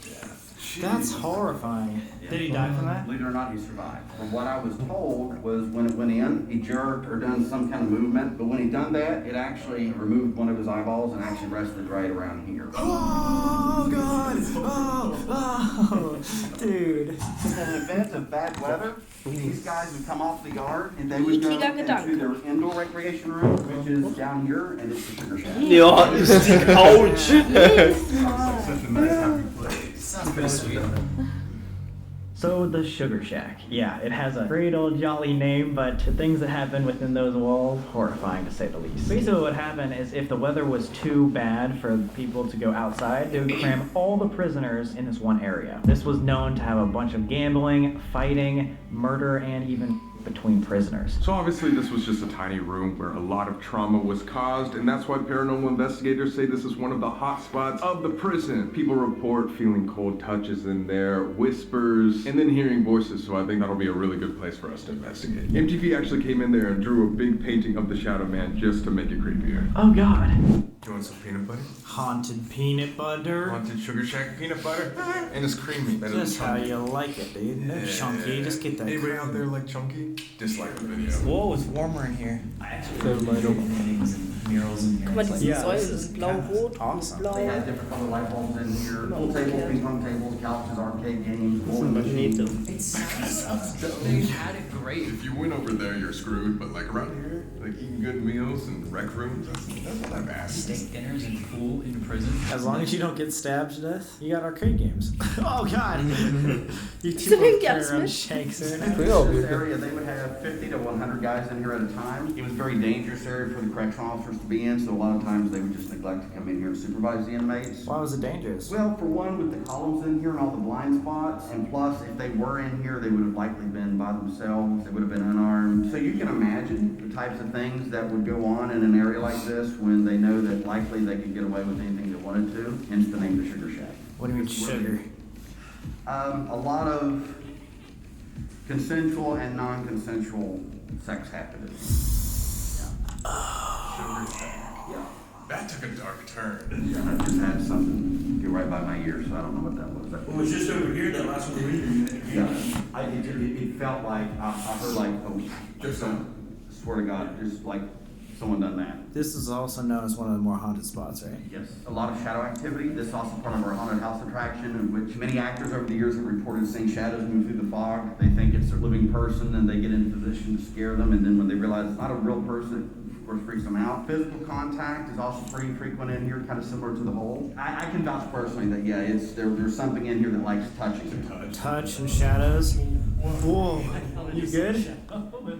That's horrifying. Did he die from that?
Believe it or not, he survived. From what I was told was when it went in, he jerked or done some kind of movement, but when he done that, it actually removed one of his eyeballs and actually rested right around here.
Oh god! Oh, dude.
In an event of bad weather, these guys would come off the yard and they would go into their indoor recreation room, which is down here, and it's the sugar shack.
Ja, ist die Couch.
Such a nice happy place.
Sounds pretty sweet.
So the Sugar Shack. Yeah, it has a great old jolly name, but the things that happen within those walls, horrifying to say the least. Basically what would happen is if the weather was too bad for people to go outside, they would cram all the prisoners in this one area. This was known to have a bunch of gambling, fighting, murder, and even between prisoners.
So obviously this was just a tiny room where a lot of trauma was caused, and that's why paranormal investigators say this is one of the hot spots of the prison. People report feeling cold touches in there, whispers, and then hearing voices, so I think that'll be a really good place for us to investigate. MTV actually came in there and drew a big painting of the Shadow Man just to make it creepier.
Oh god.
You want some peanut butter?
Haunted peanut butter.
Haunted Sugar Shack peanut butter? And it's creamy. Better than
Just how
chunky.
you like it, dude. No chunky, just get that
Anybody
cream.
out there like chunky? Dislike the video.
Whoa, it's warmer in here.
I actually like paintings and murals in here.
Guck mal,
It's
diese
like-
Säulen sind blau-rot,
Awesome.
blau.
They had different color light bulbs in here, pool tables, ping pong tables, couches, arcade games, bowling machines.
It sounds they had it great.
If you went over there, you're screwed, but like around here, like eating good meals and rec rooms, that's not that bad.
Steak dinners and pool in prison.
As long as you don't get stabbed to death, you got arcade games. Oh god! You
Ist
two
denn
both
ganz
carry around
mit?
shanks there.
This area, they would have 50 to 100 guys in here at a time. It was a very dangerous area for the correctional officers to be in, so a lot of times they would just neglect to come in here and supervise the inmates.
Why was it dangerous?
Well, for one, with the columns in here and all the blind spots, and plus, if they were in here, they would have likely been by themselves. They would have been unarmed. So you can imagine the types of things that would go on in an area like this when they know that likely they could get away with anything they wanted to, hence the name the Sugar Shack.
What do you mean sugar?
A lot of consensual and non-consensual sex happened.
Sugar Shack.
Yeah.
That took a dark turn.
Yeah, I just had something get right by my ear, so I don't know what that was.
Well, it was just over here that last one we were in.
Yeah, it felt like, I heard like, oh,
Just
swear to God, just like someone done that.
This is also known as one of the more haunted spots, right?
Yes. A lot of shadow activity. This is also part of our haunted house attraction, in which many actors over the years have reported seeing shadows move through the fog. They think it's a living person, and they get in position to scare them, and then when they realize it's not a real person, of course, freaks them out. Physical contact is also pretty frequent in here, kind of similar to the hole. I can vouch personally that, yeah, there's something in here that likes touching.
Touch and shadows. Whoa, you good?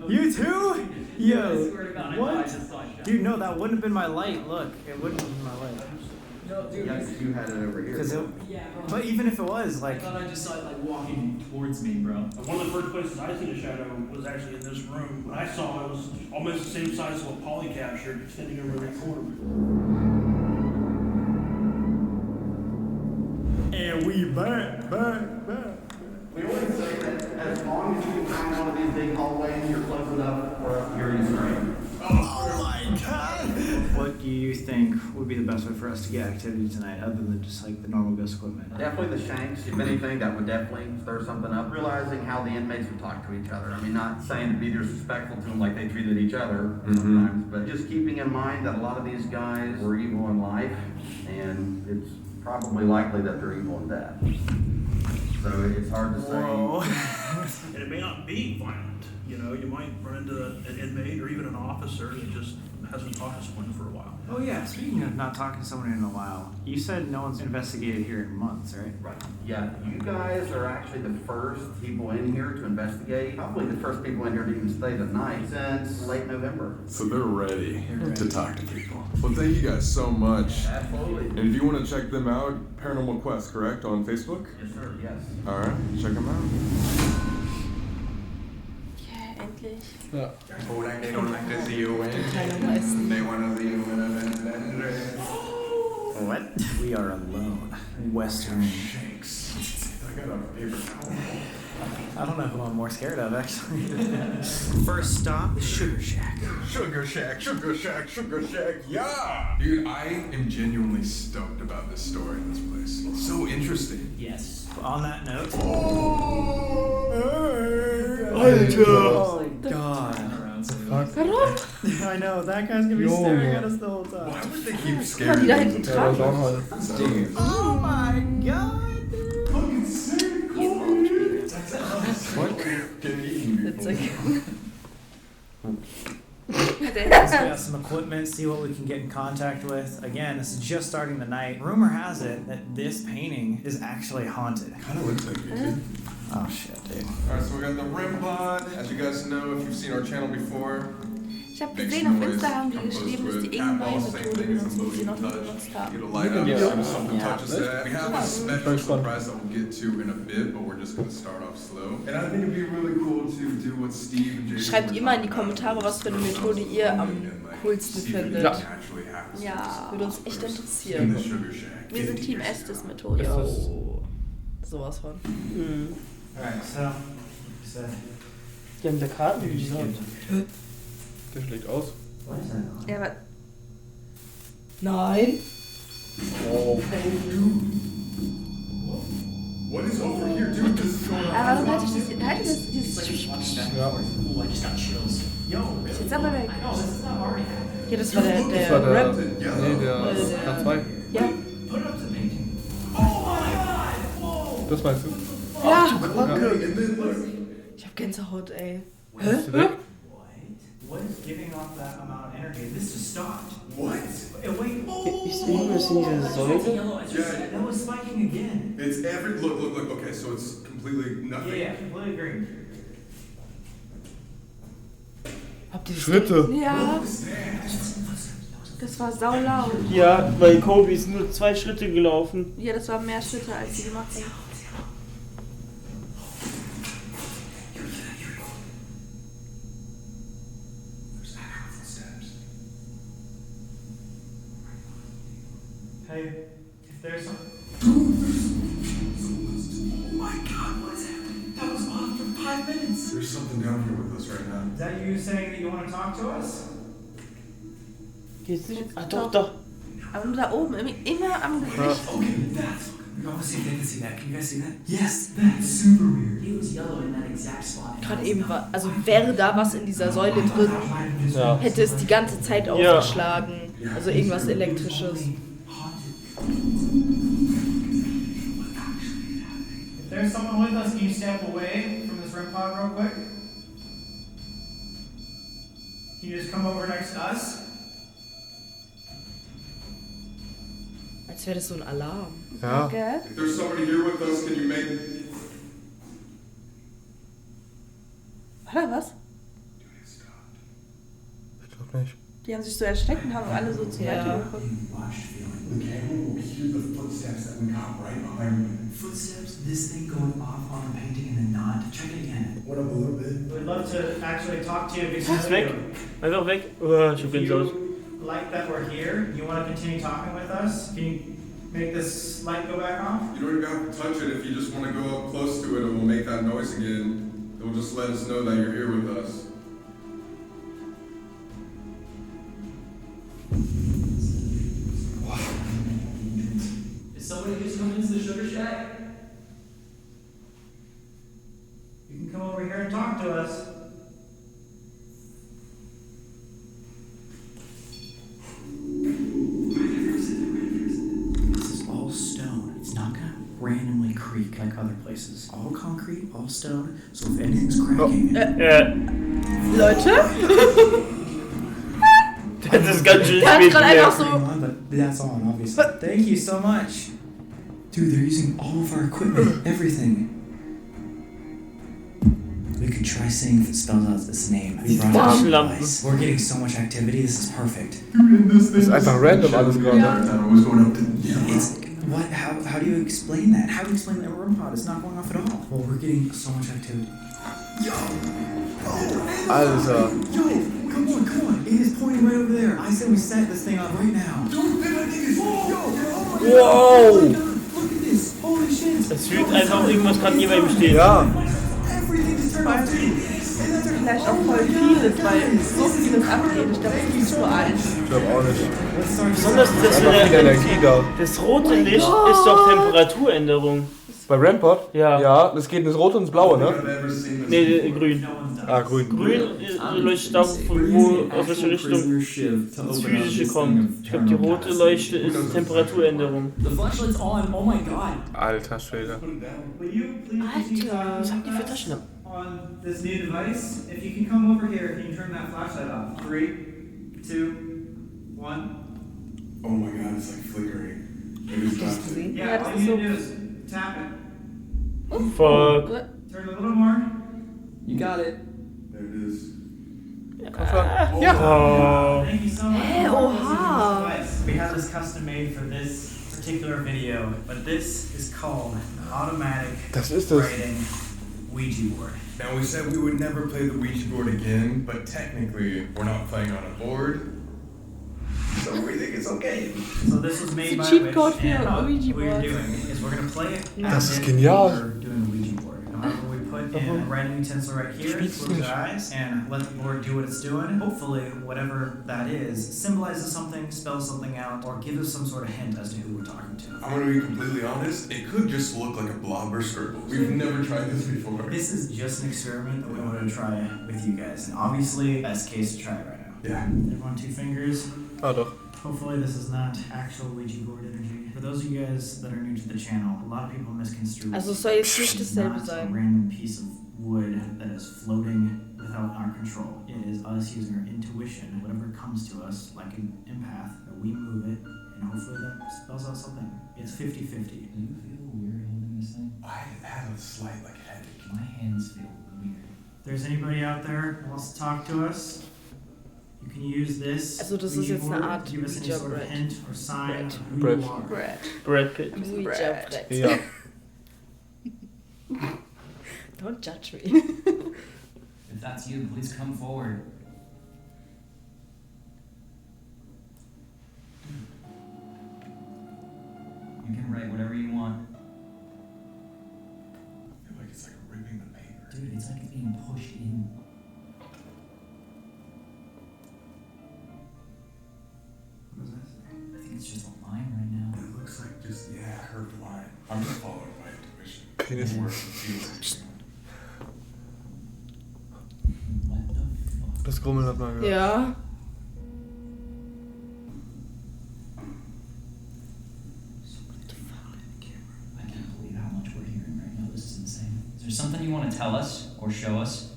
You too? Yo, what? Dude, no, that wouldn't have been my light. Look, it wouldn't have been my light.
Yeah, you had it over here.
But even if it was, like...
I thought I just saw it like walking towards me, bro.
One of the first places I seen a shadow was actually in this room. When I saw it, it was almost the same size as what Polly captured, standing over in that corner.
And we back.
We always say that as long as you can find one of these big hallways, you're close enough for us to hear you scream.
Oh my god! What do you think would be the best way for us to get activity tonight, other than just like the normal ghost equipment?
Definitely the shanks. If anything, that would definitely stir something up. Realizing how the inmates would talk to each other. I mean, not saying to be disrespectful to them like they treated each other sometimes, but just keeping in mind that a lot of these guys were evil in life, and it's probably likely that they're evil in death. So it's hard to say.
And it may not be violent. You know, you might run into an inmate or even an officer that just hasn't talked to someone for a while.
Oh yeah, speaking of not talking to someone in a while, you said no one's investigated here in months, right?
Right. Yeah, you guys are actually the first people in here to investigate. Probably the first people in here to even stay the night since late November.
So they're ready to talk to people. Well, thank you guys so much.
Absolutely.
And if you want to check them out, Paranormal Quest, correct? On Facebook?
Yes, sir. Yes.
All right, check them out.
Endlich.
Ja.
Oh, like they don't like to see you win. They want to see you win.
What? We are alone. Western.
Shakes. I got a paper towel.
I don't know who I'm more scared of, actually. First stop, Sugar Shack.
Sugar Shack, Sugar Shack, Sugar Shack, yeah! Dude, I am genuinely stoked about this story in this place. It's so interesting.
Yes.
On that note.
Oh
god.
Warum?
I know, that guy's gonna be staring at us the whole time.
Why would they keep
Die
scaring
da
us?
hinten dran.
Oh my god!
Fucking sick. What?
Witzig.
We got some equipment, see what we can get in contact with. Again, this is just starting the night. Rumor has it that this painting is actually haunted.
Kind of looks like it, dude.
Oh shit, dude.
Alright, so we got the REM pod. As you guys know, if you've seen our channel before,
Ich habe gesehen, auf Insta haben die geschrieben, dass die irgendeine neue Methode benutzen, die sie noch nie benutzt haben.
it'll light up if something touches that. We have a special
First one.
surprise that we'll get to in a bit, but we're just going to start off slow. And I think it'd be really cool to do what Steve and Jason
Schreibt immer in die Kommentare, was für eine Methode ihr am coolsten findet. Ja, würde uns echt interessieren. Wir sind Team Estes Methode. Oh, sowas von.
Alright, so.
Die haben da Karten gesammelt.
Der schlägt aus.
Ja, aber. Nein!
Oh.
What is over here, dude? This is going on.
Aber warum halte ich dieses.
Ja.
Ist jetzt aber weg. Ja, das war der
Das war der.
Rap.
Nee, der K2.
Ja.
Das meinst du?
Ja!
Ja.
Ich hab Gänsehaut, ey.
Bist du weg?
What is giving off that amount of energy? This just stopped.
What?
Ist irgendwas in dieser Säule?
That was spiking again.
It's every. Look. Okay, so it's completely nothing.
Yeah, completely green.
Habt ihr das
Schritte.
Ja. Das war saulaut.
Ja, weil Colby ist nur 2 Schritte gelaufen.
Ja, das waren mehr Schritte, als sie gemacht haben.
Hey, if there's some.
Oh my god, what's happening? That was on for 5 minutes.
There's something down here with us right now.
Is that you saying that you want to talk to us?
Geht's nicht? Ah, doch.
Aber nur da oben, immer am Gesicht.
Okay, that's
Gerade eben war, also wäre da was in dieser Säule drin, hätte es die ganze Zeit aufgeschlagen. Also irgendwas Elektrisches.
If there's someone with us, can you step away from this REM pod real quick? Can you just come over next to us?
Als wäre das so ein Alarm.
Ja.
If there's somebody here with us, can you make...
War da was?
Ich glaube nicht.
Die haben sich so erschreckt und haben alle so zur Seite geguckt.
Footsteps, this thing going off on the painting and then not. Check it again.
What up a little bit? We'd love to actually talk to you.
Ist weg. Einfach weg. Oh, ich hab Gänsehaut.
Like that we're here, you want to continue talking with us? Can you make this light go back off?
You don't even have to touch it. If you just want to go up close to it, it will make that noise again. It will just let us know that you're here with us.
Is somebody who's coming into the sugar shack?
You can come over here and talk to us.
This is all stone. It's not gonna randomly creak like other places. All concrete, all stone. So if anything's cracking,
Leute?
Das ist ganz schön
Der hat
spät.
gerade einfach so.
But that's on, obviously. Thank you so much.
dude, they're using all of our equipment, everything. We could try seeing if it spells out this name. We're getting so much activity. This is perfect.
Das ist einfach random alles gerade.
It's what? How do you explain that? How do you explain that REM pod? It's not going off at all. Well, we're getting so much activity.
Alter.
Yo, come on. It is pointing right over there. I said we set this thing up right now.
Wow!
Look at this. Holy shit.
Es fühlt einfach irgendwas gerade hier bei ihm stehen.
Ja.
Vielleicht auch voll vieles, weil so vieles abgeht. Ich glaube, es ist nur eins.
Ich glaube auch nicht.
Besonders das,
Einfach viel Energie da.
das rote Licht ist doch Temperaturänderung.
Bei Rampart?
Ja.
Ja, das geht ins Rote und ins Blaue, ne?
Nee, grün.
Ah, grün.
Grün leuchtet auch, wo, aus welcher Richtung das Physische kommt. Ich glaube, die rote Leuchte ist Temperaturänderung.
The flashlight's on. Oh my god.
Alter Schwede.
Alter, was haben die für Taschen?
On this new device, if you can come over here, can you turn that flashlight off? 3, 2, 1.
Oh my god, it's like flickering. It is not flickering.
Yeah, all you need to do is tap it.
Fuck.
Turn a little more.
You got it.
There it is.
Ja.
Thank you so much.
Hey, oha.
We have this custom made for this particular video, but this is called automatic
Das ist das.
writing Ouija board.
Now we said we would never play the Ouija board again, but technically we're not playing on a board, so we think it's okay.
So this was made
It's a
by
cheat
Wish,
code for
and
a
what
Ouija
we're
board.
doing is we're gonna play it
Das
as
ist
if
genial.
we're doing a Ouija board. However, we put in a writing utensil right here, close your eyes, and let the board do what it's doing. Hopefully, whatever that is symbolizes something, spells something out, or gives us some sort of hint as to who we're talking to.
I'm gonna be completely honest, it could just look like a blob or scribble. We've never tried this before.
This is just an experiment that we wanted to try with you guys, and obviously, best case to try it right now.
Yeah.
Everyone, 2 fingers.
Ah doch.
Hopefully this is not actual Ouija board energy. For those of you guys that are new to the channel, a lot of people misconstrue.
Also soll jetzt nicht
It's
dasselbe
not a
sein.
random piece of wood that is floating without our control. It is us using our intuition. Whatever comes to us, like an empath, that we move it, and hopefully that spells out something. It's 50-50.
Do you feel weird holding this thing?
I had a slight headache.
My hands feel weird.
If there's anybody out there who wants to talk to us, you can use this.
Also das ist
Ouija
jetzt eine
board
Art
to give us any sort of
Ouija-Brett.
hint or sign of who
Brett.
you are.
Brad Pitt.
Ouija-Brett.
Ja.
Don't judge me.
If that's you, please come forward. You can write whatever you want.
I feel like it's like ripping the paper.
Dude, it's like it's being pushed in.
What does that say?
I think it's just a line right now.
It looks like Just, yeah, curved line. I'm just following my intuition.
Penis.
Where it feels.
Das Grummeln hat man gehört.
Ja.
Is there something you want to tell us or show us?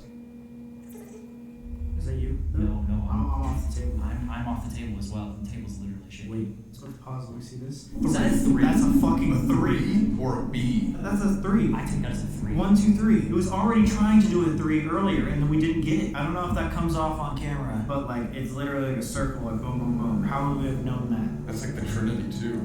Is that you?
No.
I'm off the table.
I'm off the table as well. The table's literally shaking.
Wait, let's go to pause. Let me see this.
Is that a 3?
That's a fucking 3.
Or a B.
That's a 3.
I take that as a 3.
1, 2, 3. It was already trying to do a 3 earlier, and then we didn't get it. I don't know if that comes off on camera, but like it's literally like a circle, like boom, boom, boom. How would we have known that?
That's like the Trinity too.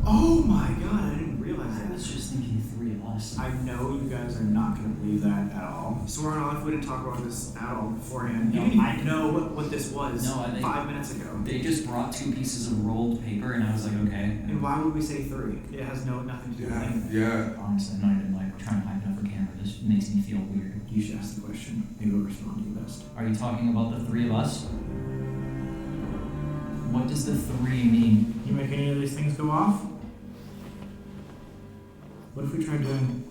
Oh my god, I didn't realize
I
that.
was just thinking 3 of us.
I know you guys are not going to believe that at all. So we're on off. We didn't talk about this at all beforehand.
No,
You didn't
I
know what this was.
No,
5 minutes ago.
They just brought 2 pieces of rolled paper, and I was like, okay.
And why would we say 3? It has nothing to do with anything.
Yeah.
Honestly, I'm not even like trying to hype it up for camera. This makes me feel weird.
You should ask the question. Maybe we'll respond to you best.
Are you talking about the 3 of us? What does the 3 mean?
You make any of these things go off? What if we try doing...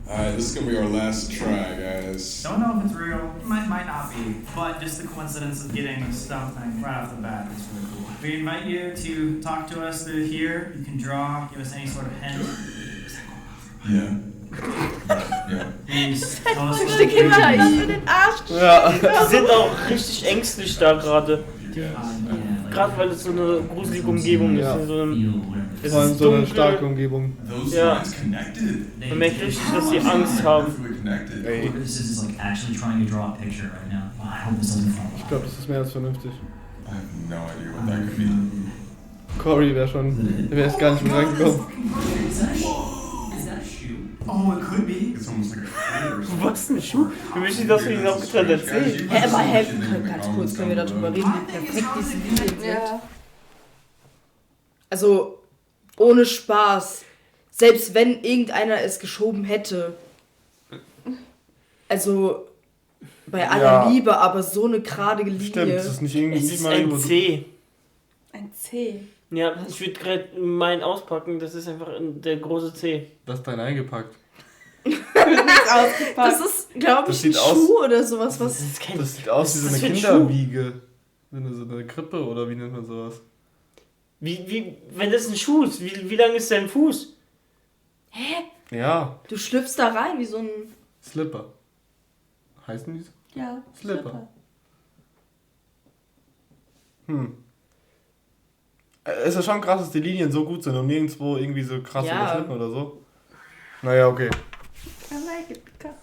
Alright, this is gonna be our last try, guys.
Don't know if it's real. It might not be. But just the coincidence of getting the stump thing right off the bat is really cool. We invite you to talk to us through here. You can draw, give us any sort of hint.
Yeah. Ja.
Die Kinder, ich will den Arsch.
Ja, die sind auch richtig ängstlich da gerade. Gerade weil es so eine gruselige Umgebung ist.
Ja.
So es
Vor allem
ist
so eine
dunkel.
starke Umgebung.
Ja. Man merkt richtig, dass sie Angst haben.
Ey.
This is like actually trying to draw a picture right now. Oh, I hope this doesn't fall off.
Ich glaube, das ist mehr als vernünftig.
I have no idea what that could be.
Cory wäre schon, der wäre erst gar nicht mehr reingekommen.
Oh, it could be.
It's almost like a
Was, ein Schuh? Für mich ist das für ihn auch getrennt erzählt.
Hä, aber ganz kurz können wir darüber reden, wie perfekt diese Linien sind. Ja. Also, ohne Spaß. Selbst wenn irgendeiner es geschoben hätte. Also, bei aller Liebe, aber so eine gerade Linie.
Stimmt, das ist nicht irgendwie
Es ist ein C.
Ein C.
Ja, ich würde gerade meinen auspacken, das ist einfach der große C.
Das ist dein eingepackt.
Das ist, glaube ich, ein Schuh oder sowas. Was
Das sieht aus wie so eine Kinderwiege. So eine Krippe oder wie nennt man sowas?
Wenn das ein Schuh ist, wie lang ist dein Fuß?
Hä?
Ja.
Du schlüpfst da rein wie so ein...
Slipper. Heißen die so?
Ja,
Slipper. Es ist schon krass, dass die Linien so gut sind und nirgendwo irgendwie so krass überschnitten oder so. Naja, okay.
I like it because...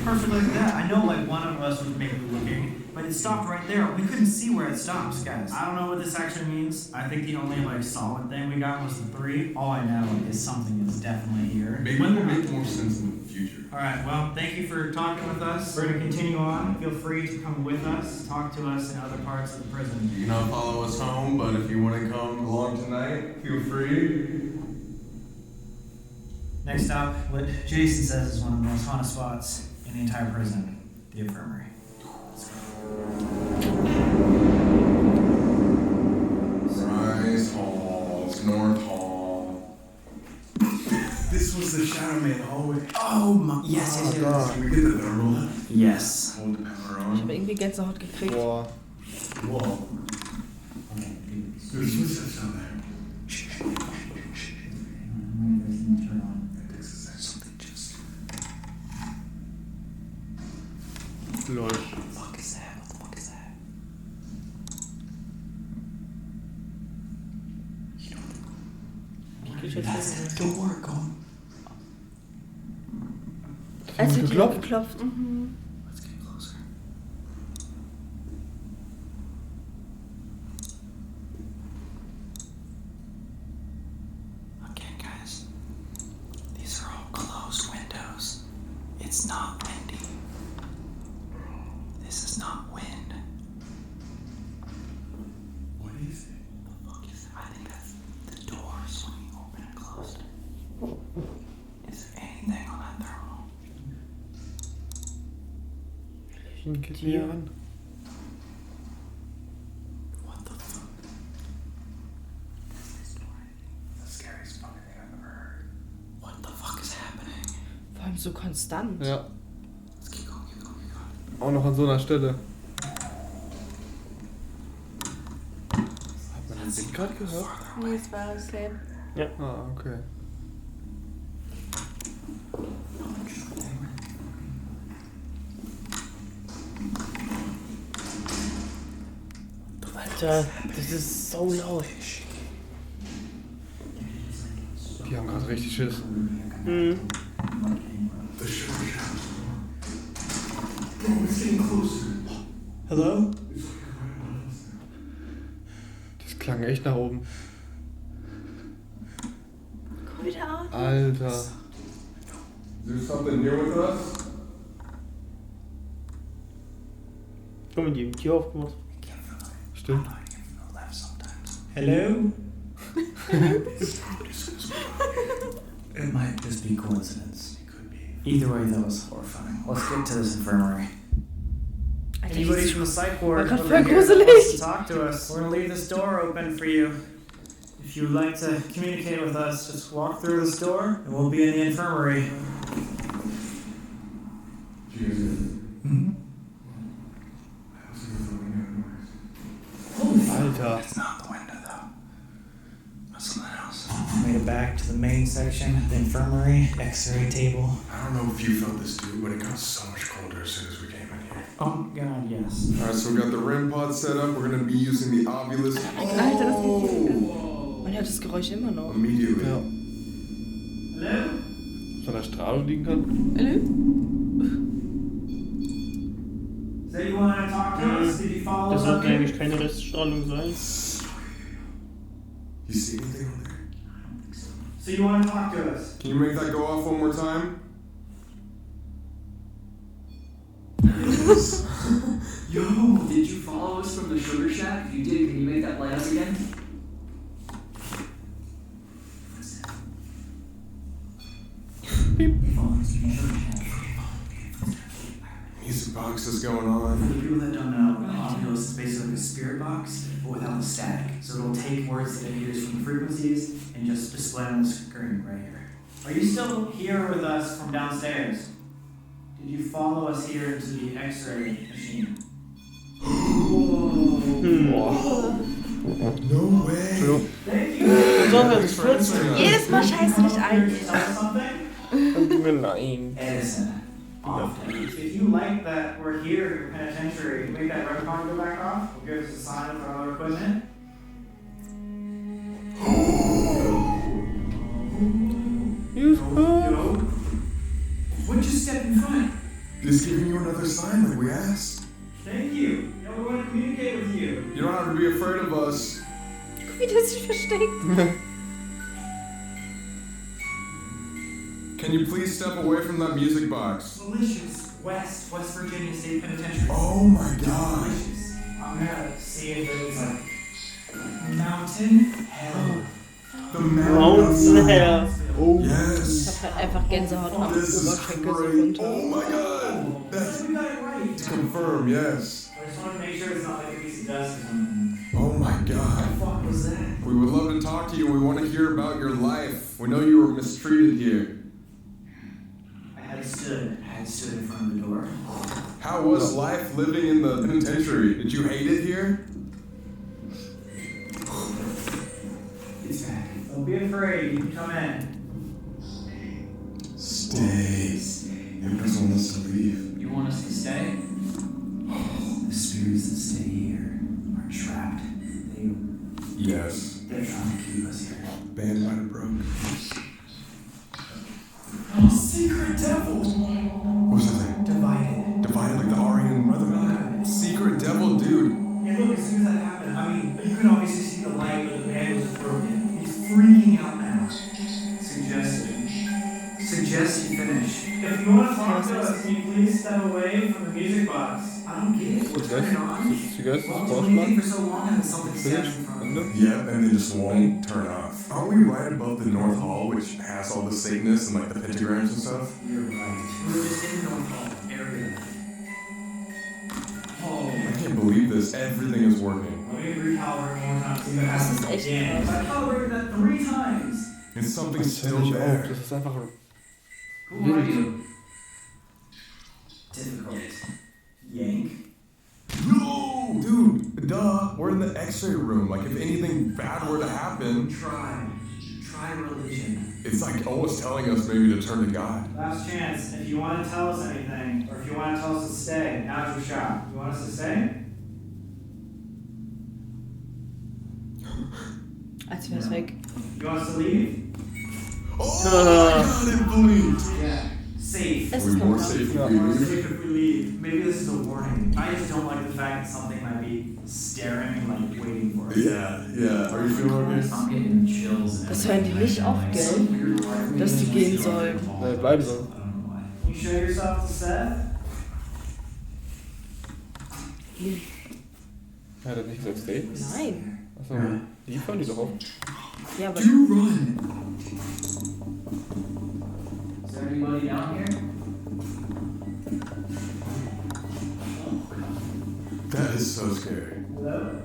Perfect like that. I know like one of us was maybe looking, but it stopped right there. We couldn't see where it stops, guys. I don't know what this actually means. I think the only like solid thing we got was the 3. All I know is something is definitely here.
Maybe it will make more sense in the future.
Alright, well, thank you for talking with us. We're going to continue on. Feel free to come with us, talk to us in other parts of the prison.
You cannot follow us home, but if you want to come along tonight, feel free.
Next up, what Jason says is one of the most haunted spots in the entire prison, the infirmary. Let's go.
Rise Halls, North Hall. This was the Shadow Man hallway.
Oh my... Yes.
Can we get the thermal?
Yes.
Hold the power
Ich
on.
habe irgendwie Gänsehaut gekriegt.
Boah.
Whoa. There's footsteps down there.
Lol.
What the fuck is that? What the fuck is that? You know what? That's the door going.
Es wird geklopft.
Let's get closer. Again, guys. These are all closed windows. It's not windy. This is not wind.
What is it?
The fuck is that? I think that's the door swinging open and closed. Is there anything on that thermal?
Geht näher ran.
What the fuck?
So konstant.
Ja. Auch noch an so einer Stelle. Hat man den Wind gerade gehört?
Nee, es war okay.
Ja.
Ah, okay.
Alter, das ist so laut.
Die haben gerade richtig Schiss.
Mhm.
Hello?
Das klang echt nach oben.
Guck wieder an.
Alter.
Is there something here with us?
Guck mal, die haben die Tür aufgemacht.
Stimmt.
Hello? It might just be coincidence. Either way, that was horrifying. Let's get to this infirmary. Anybody from the psych ward
War grad
over
voll
here that wants
gruselig.
to talk to us, we're gonna leave this door open for you. If you'd like to communicate with us, just walk through this door and we'll be in the infirmary.
Alter.
It's not the window though. That's something else. Made it back to the main section, the infirmary, X-ray table.
I don't know if you felt this too, but it got so much colder as soon as we came in here.
Oh god, yes.
Alright, so we got the REM pod set up. We're gonna be using the Ovilus.
Alter, das geht. Man hört das Geräusch immer noch.
Immediately.
Ja.
Hello?
Was an der Strahlung liegen kann?
Hallo?
So you want to talk to us? Did you follow
Das
us up
sollte
here?
eigentlich keine Reststrahlung sein.
You see anything on there?
So you want to talk to us?
Can you make that go off one more time?
Yo, did you follow us from the Sugar Shack? If you did, can you make that light up again?
Music box is going on.
For the people that don't know, Ovilus is basically like a spirit box, but without the static. So it'll take words that it hears from the frequencies and just display on the screen right here. Are you still here with us from downstairs? Did you follow us here into the X-ray machine?
No way.
Thank you.
Jedes Mal scheißt du dich ein.
Nein.
Edison. Often. If you like that we're here at your penitentiary, make that red card go back off. We'll give us a sign for other equipment. Yo. What just stepped in front?
Just giving you another sign like we asked.
Thank you. Yeah, we want to communicate with you.
You don't have to be afraid of us.
Guck, wie der sich versteckt.
Can you please step away from that music box?
Delicious. West Virginia State Penitentiary.
Oh my god.
Delicious. I'm gonna see if there's a mountain hell.
The
Mountain Hell.
Oh
Ich
yes.
hab halt einfach Gänsehaut am
This is
Oberschenkel so
great.
runter.
Oh my god. That's
We got it right.
to confirm, yes.
I just want to make sure it's not like a piece of dust or something.
Oh my
What the
god.
fuck was that?
We would love to talk to you. We want to hear about your life. We know you were mistreated here.
I had stood in front of the door.
How was life living in the penitentiary? Did you hate it here?
It's back. Don't be afraid. You can come in.
Stay. It doesn't want us to leave.
You want us to stay?
The spirits that stay here are trapped.
Yes.
They're trying to keep us here.
Band might have broke.
Secret devil.
What was that thing? Divided like the Aryan Brotherhood. Secret devil, dude.
Yeah, look, as soon as that happened, I mean, you can obviously see the light, but the band was broken. He's freaking out now. Suggest you finish. If you want to talk to us, can you please step away from the music box? I don't get it. What's going on?
You guys
Waiting for so long and something stands in front of me.
Yep, and then just won't turn off. Aren't we right above the North Hall, which has all the Satanists and like the pentagrams and stuff?
You're right. We're just in North Hall area.
I can't believe this. Everything is working.
Let me recalibrate one more time. See what happens.
Das ist echt
Yeah.
krass.
I calibrated that 3 times.
And something's
Das
still
ist
there.
Das ist einfach
Who are you?
X-ray room. Like if anything bad were to happen.
Try religion.
It's like almost telling us maybe to turn to God.
Last chance. If you want to tell us anything, or if you want to tell us to stay, now's your shot. You want us to stay?
Als wär's weg.
You want us to leave?
Oh my God, I believe.
Yeah. Safe.
Es ist
more
noch
safe if
We're
we
more
leave.
safe if we leave. Maybe this is a warning. I just don't like the fact that something might be staring and like waiting for us.
Yeah. Are you feeling okay?
I'm getting chills.
Das hören die nicht auf, gell? Dass die gehen sollen.
Bleiben sollen.
You show yourself to Seth?
Hat er nicht gesagt, stay?
Nein.
Achso, liefern die doch auf.
Ja, aber...
Do run! Is there anybody down here?
That is so scary.
Hello?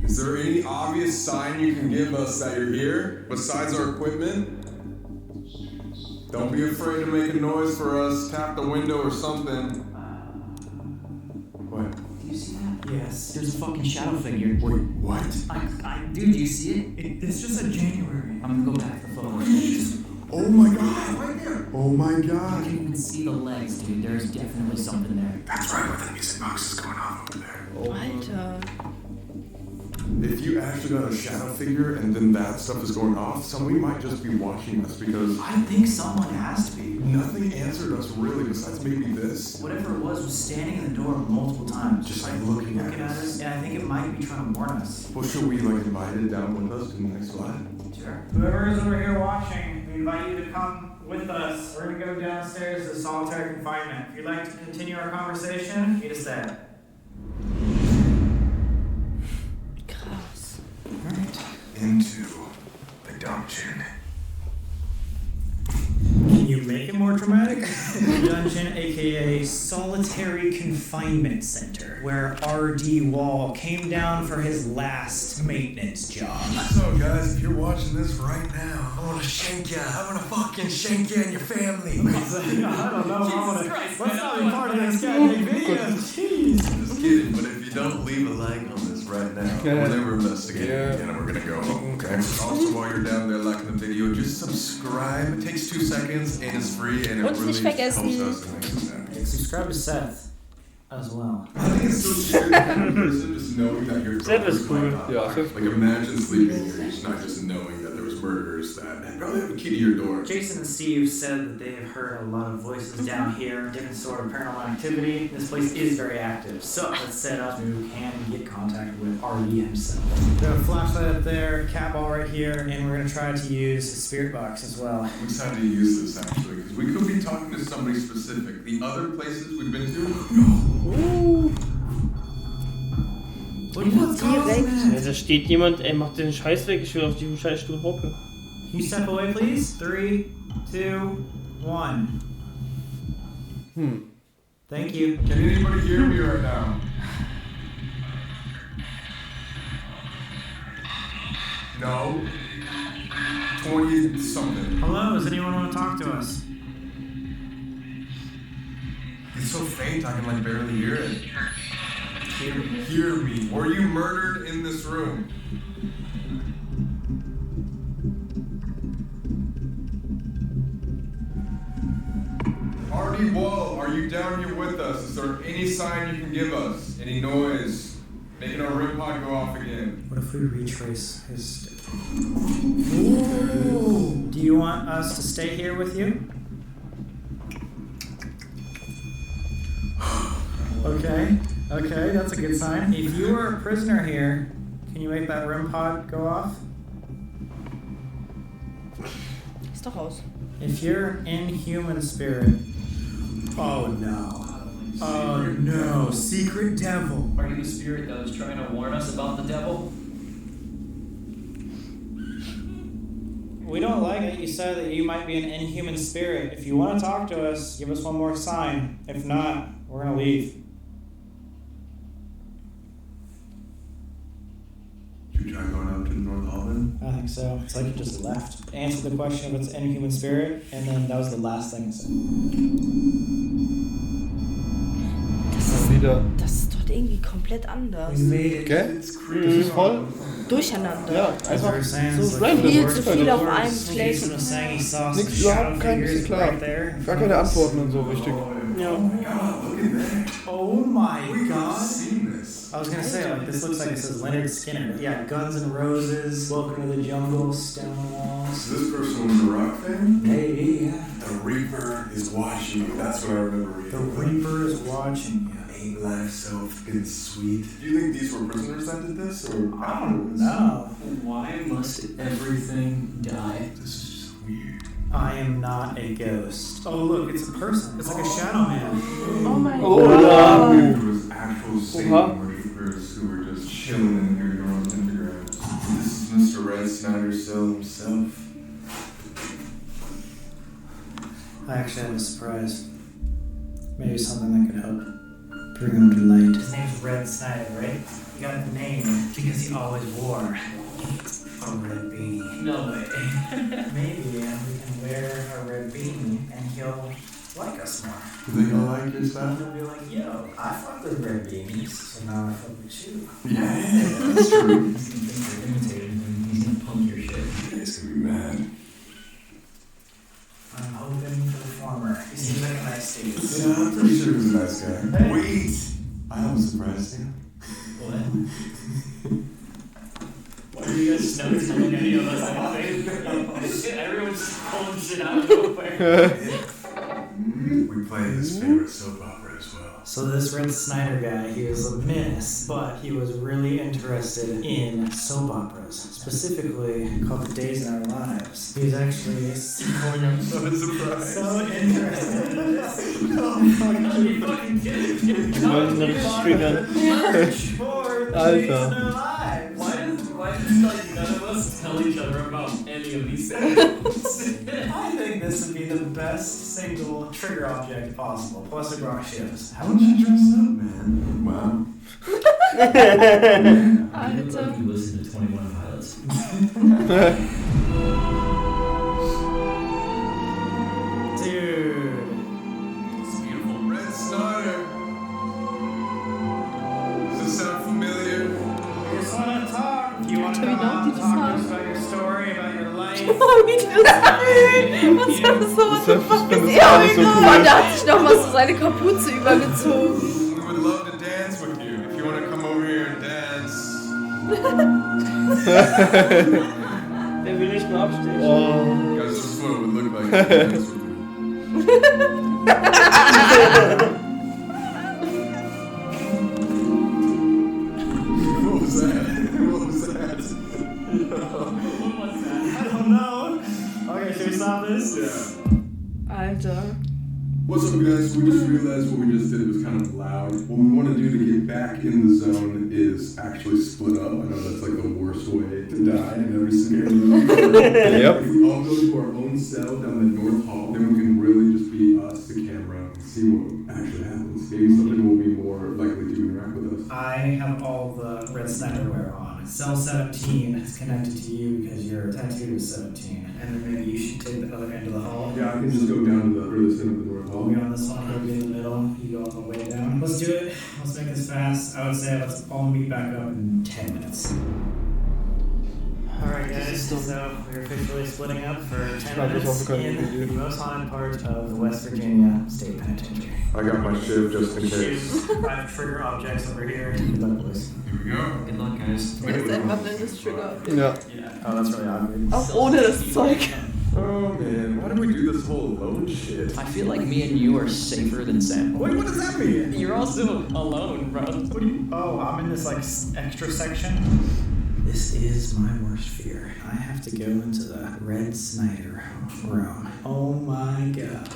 Is there any obvious sign you can give us that you're here besides our equipment? Don't be afraid to make a noise for us. Tap the window or something. What?
Do you see that?
Yes.
There's a fucking shadow figure.
Wait, what?
Dude, do you see it?
It's just a January.
I'm gonna go back to the photo.
Oh my God! Right there. Oh my
You
God!
can even see the legs, dude. There's definitely something there.
That's right, what the music box is going off over there.
Alter.
If you actually got a shadow figure and then that stuff is going off, somebody might just be watching us because
I think someone has to be.
nothing answered us really besides maybe this.
Whatever it was standing in the door multiple times.
Just like looking at us.
And I think it might be trying to warn us.
Well, should we like invite it down with us to the next slide?
Sure. Whoever is over here watching, we invite you to come with us. We're gonna go downstairs to solitary confinement. If you'd like to continue our conversation, meet us there.
Krass.
Alright.
Into the dungeon.
Can you make it more dramatic? Dungeon, aka Solitary Confinement Center, where R.D. Wall came down for his last maintenance job.
So guys, if you're watching this right now, I wanna shank ya. I wanna fucking shank you and your family.
I don't know. Let's not be part of this goddamn video. Jeez.
Just kidding, but if you don't leave a like on this right now, we'll never investigate it again and we're gonna go home, okay? Also, while you're down there liking the video, just subscribe. It takes 2 seconds and it's free and it
Und
really
nicht
helps
vergessen.
us and makes us happy.
Subscribe to Seth as well.
I think it's so scary for a person just knowing that you're
Seth is cool.
Ja, Seth.
Like imagine sleeping here, just not just knowing that there was murderers that probably have a key to your door.
Jason and Steve said that they have heard a lot of voices down here, different sort of paranormal activity. This place is very active, so let's set up who can get contact with R.E. himself. We have a flashlight up there, cat ball right here, and we're gonna try to use a spirit box as well.
We decided to use this actually because we could be talking to somebody specific. The other places we've been to,
Direkt.
Ja, da steht jemand, ey, mach den Scheiß weg, ich will auf die scheiß Stuhl hocken.
Can you step away, please? 3, 2, 1. Thank you.
Can anybody hear me right now? No? 20 something.
Hello, does anyone want to talk to us?
It's so faint I can like barely hear it. Hear me. Were you murdered in this room? R.D. Wall, are you down here with us? Is there any sign you can give us? Any noise? Making our REM pod go off again.
What if we retrace his... Ooh. Do you want us to stay here with you? Okay, that's a good sign. If you were a prisoner here, can you make that REM pod go off?
Ist doch aus.
If you're in human spirit... Oh no. Oh no, secret devil.
Are you the spirit that was trying to warn us about the devil?
We don't like it. You said that you might be an inhuman spirit. If you want to talk to us, give us one more sign. If not, we're gonna leave.
Should we try going out to the North Holland?
I think so. It's like you just left. Answered the question of its inhuman spirit, and then that was the last thing it said.
wieder.
Das ist doch irgendwie komplett anders.
Gell? Das ist voll
durcheinander.
Ja, einfach
so viel zu viel auf einem Fleck.
Nichts, überhaupt kein bisschen klar. Gar keine Antworten und so richtig.
Ja.
Oh my god. I was gonna say, like, this looks like it says Leonard Skinner. Yeah, Guns N' Roses, Welcome to the Jungle, Stonewall.
So this person was a rock fan?
Maybe, yeah.
The Reaper is watching you. That's what I remember reading.
The Reaper is watching you.
Ain't life so fucking sweet? Do you think these were prisoners that did this, or
I don't know.
Why must everything die?
This is just weird.
I am not a ghost. Oh look, it's a person. It's like a shadow man.
Oh my
god. There was actual Satan worshippers who were just chilling in here on Instagram. This is Mr. Red Snyder Cell himself.
I actually have a surprise. Maybe something that could help bring him to light. His name's Red Snyder, right? He got the name because he always wore a red beanie. No way. Maybe we can wear a red beanie and he'll like us more.
You think he'll like your stuff?
He'll be like, yo, I fuck with red beanies, so now I fuck with you.
Yeah, that's true.
He's gonna think you're imitating him. He's gonna punk your shit.
He's gonna be mad.
I'm hoping for the former. He seems like a nice dude.
Yeah, I'm pretty sure he's a nice guy.
Hey.
Wait! I almost surprised you.
What? Why are you guys never telling any of us anything? Everyone's just pulling shit out of nowhere.
We play his favorite soap opera as well.
So this Red Snyder guy, he was a menace, but he was really interested in soap operas, specifically called The Days in Our Lives. He was actually
So surprised.
so interested in this.
You fucking kidding?
Alter.
Why does like none of us tell each other about any of these things?
I think this would be the best single trigger object possible, plus it brought shivs.
How would you dress up, man? Wow.
I look like you listen to 21 Pilots.
Dude.
It's beautiful. Red Snyder. Does this sound familiar?
Just wanna talk. You wanna
Can we not do
talk
this
to
now?
us about your story, about your life?
Oh, wie die das spielen! Was hat das so? Was ist er? Mann, der hat sich nochmal so seine Kapuze übergezogen.
We would love to dance with you. If you want to come over here and dance.
Der will nicht mehr abstechen.
Oh.
Guys, this is what it would look like if you dance with me. What was that? What was that?
I don't know. Okay, should we stop this?
Yeah.
Alter.
What's up, guys? We just realized what we just did was kind of loud. What we want to do to get back in the zone is actually split up. I know that's like the worst way to die in every scenario.
Yep.
If we all go to our own cell down the North Hall, then we can really just be us, the camera, and see what actually happens. Maybe something will be more likely to interact with us.
I have all the Red Snyder wear on. Cell 17 is connected to you because your tattoo is 17. And then maybe you should take the other end of the hall.
Yeah, I can just go down to the furthest end of the North Hall.
We'll be on this one, he'll be in the middle, you go all the way down. Let's do it. Let's make this fast. I would say let's all meet back up in 10 minutes. Alright guys, so we're officially splitting up for 10 minutes in the most haunted part of the West Virginia State Penitentiary.
I got my shiv just in case.
I have trigger objects over here. Good luck, boys.
Here we go.
Good luck, guys.
Er ist ein wandelndes Trigger.
Ja.
Oh, that's really awkward.
Auch ohne das Zeug.
Oh man, why do we do this whole alone shit?
I feel like me and you are safer than Sam.
Wait, what does that mean?
You're also alone, bro.
What do you, oh, I'm in this like extra section. This is my worst fear. I have to go into the Red Snyder room. Oh my god.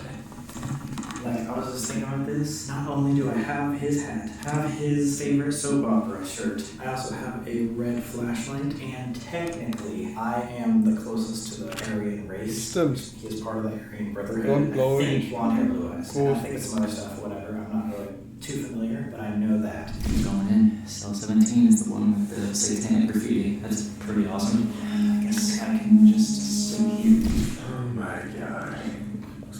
Like, I was just thinking about this. Not only do I have his hat, have his favorite soap opera shirt, I also have a red flashlight, and technically, I am the closest to the Aryan race.
Stimmt.
He is part of the Aryan Brotherhood.
Blond,
I think blonde hair, blue eyes. And I
Cool.
think it's some other stuff, whatever. I'm not really too familiar, but I know that.
Going in, cell 17 is the one with the satanic graffiti. That's pretty awesome.
I guess I can just sit here.
Oh my god.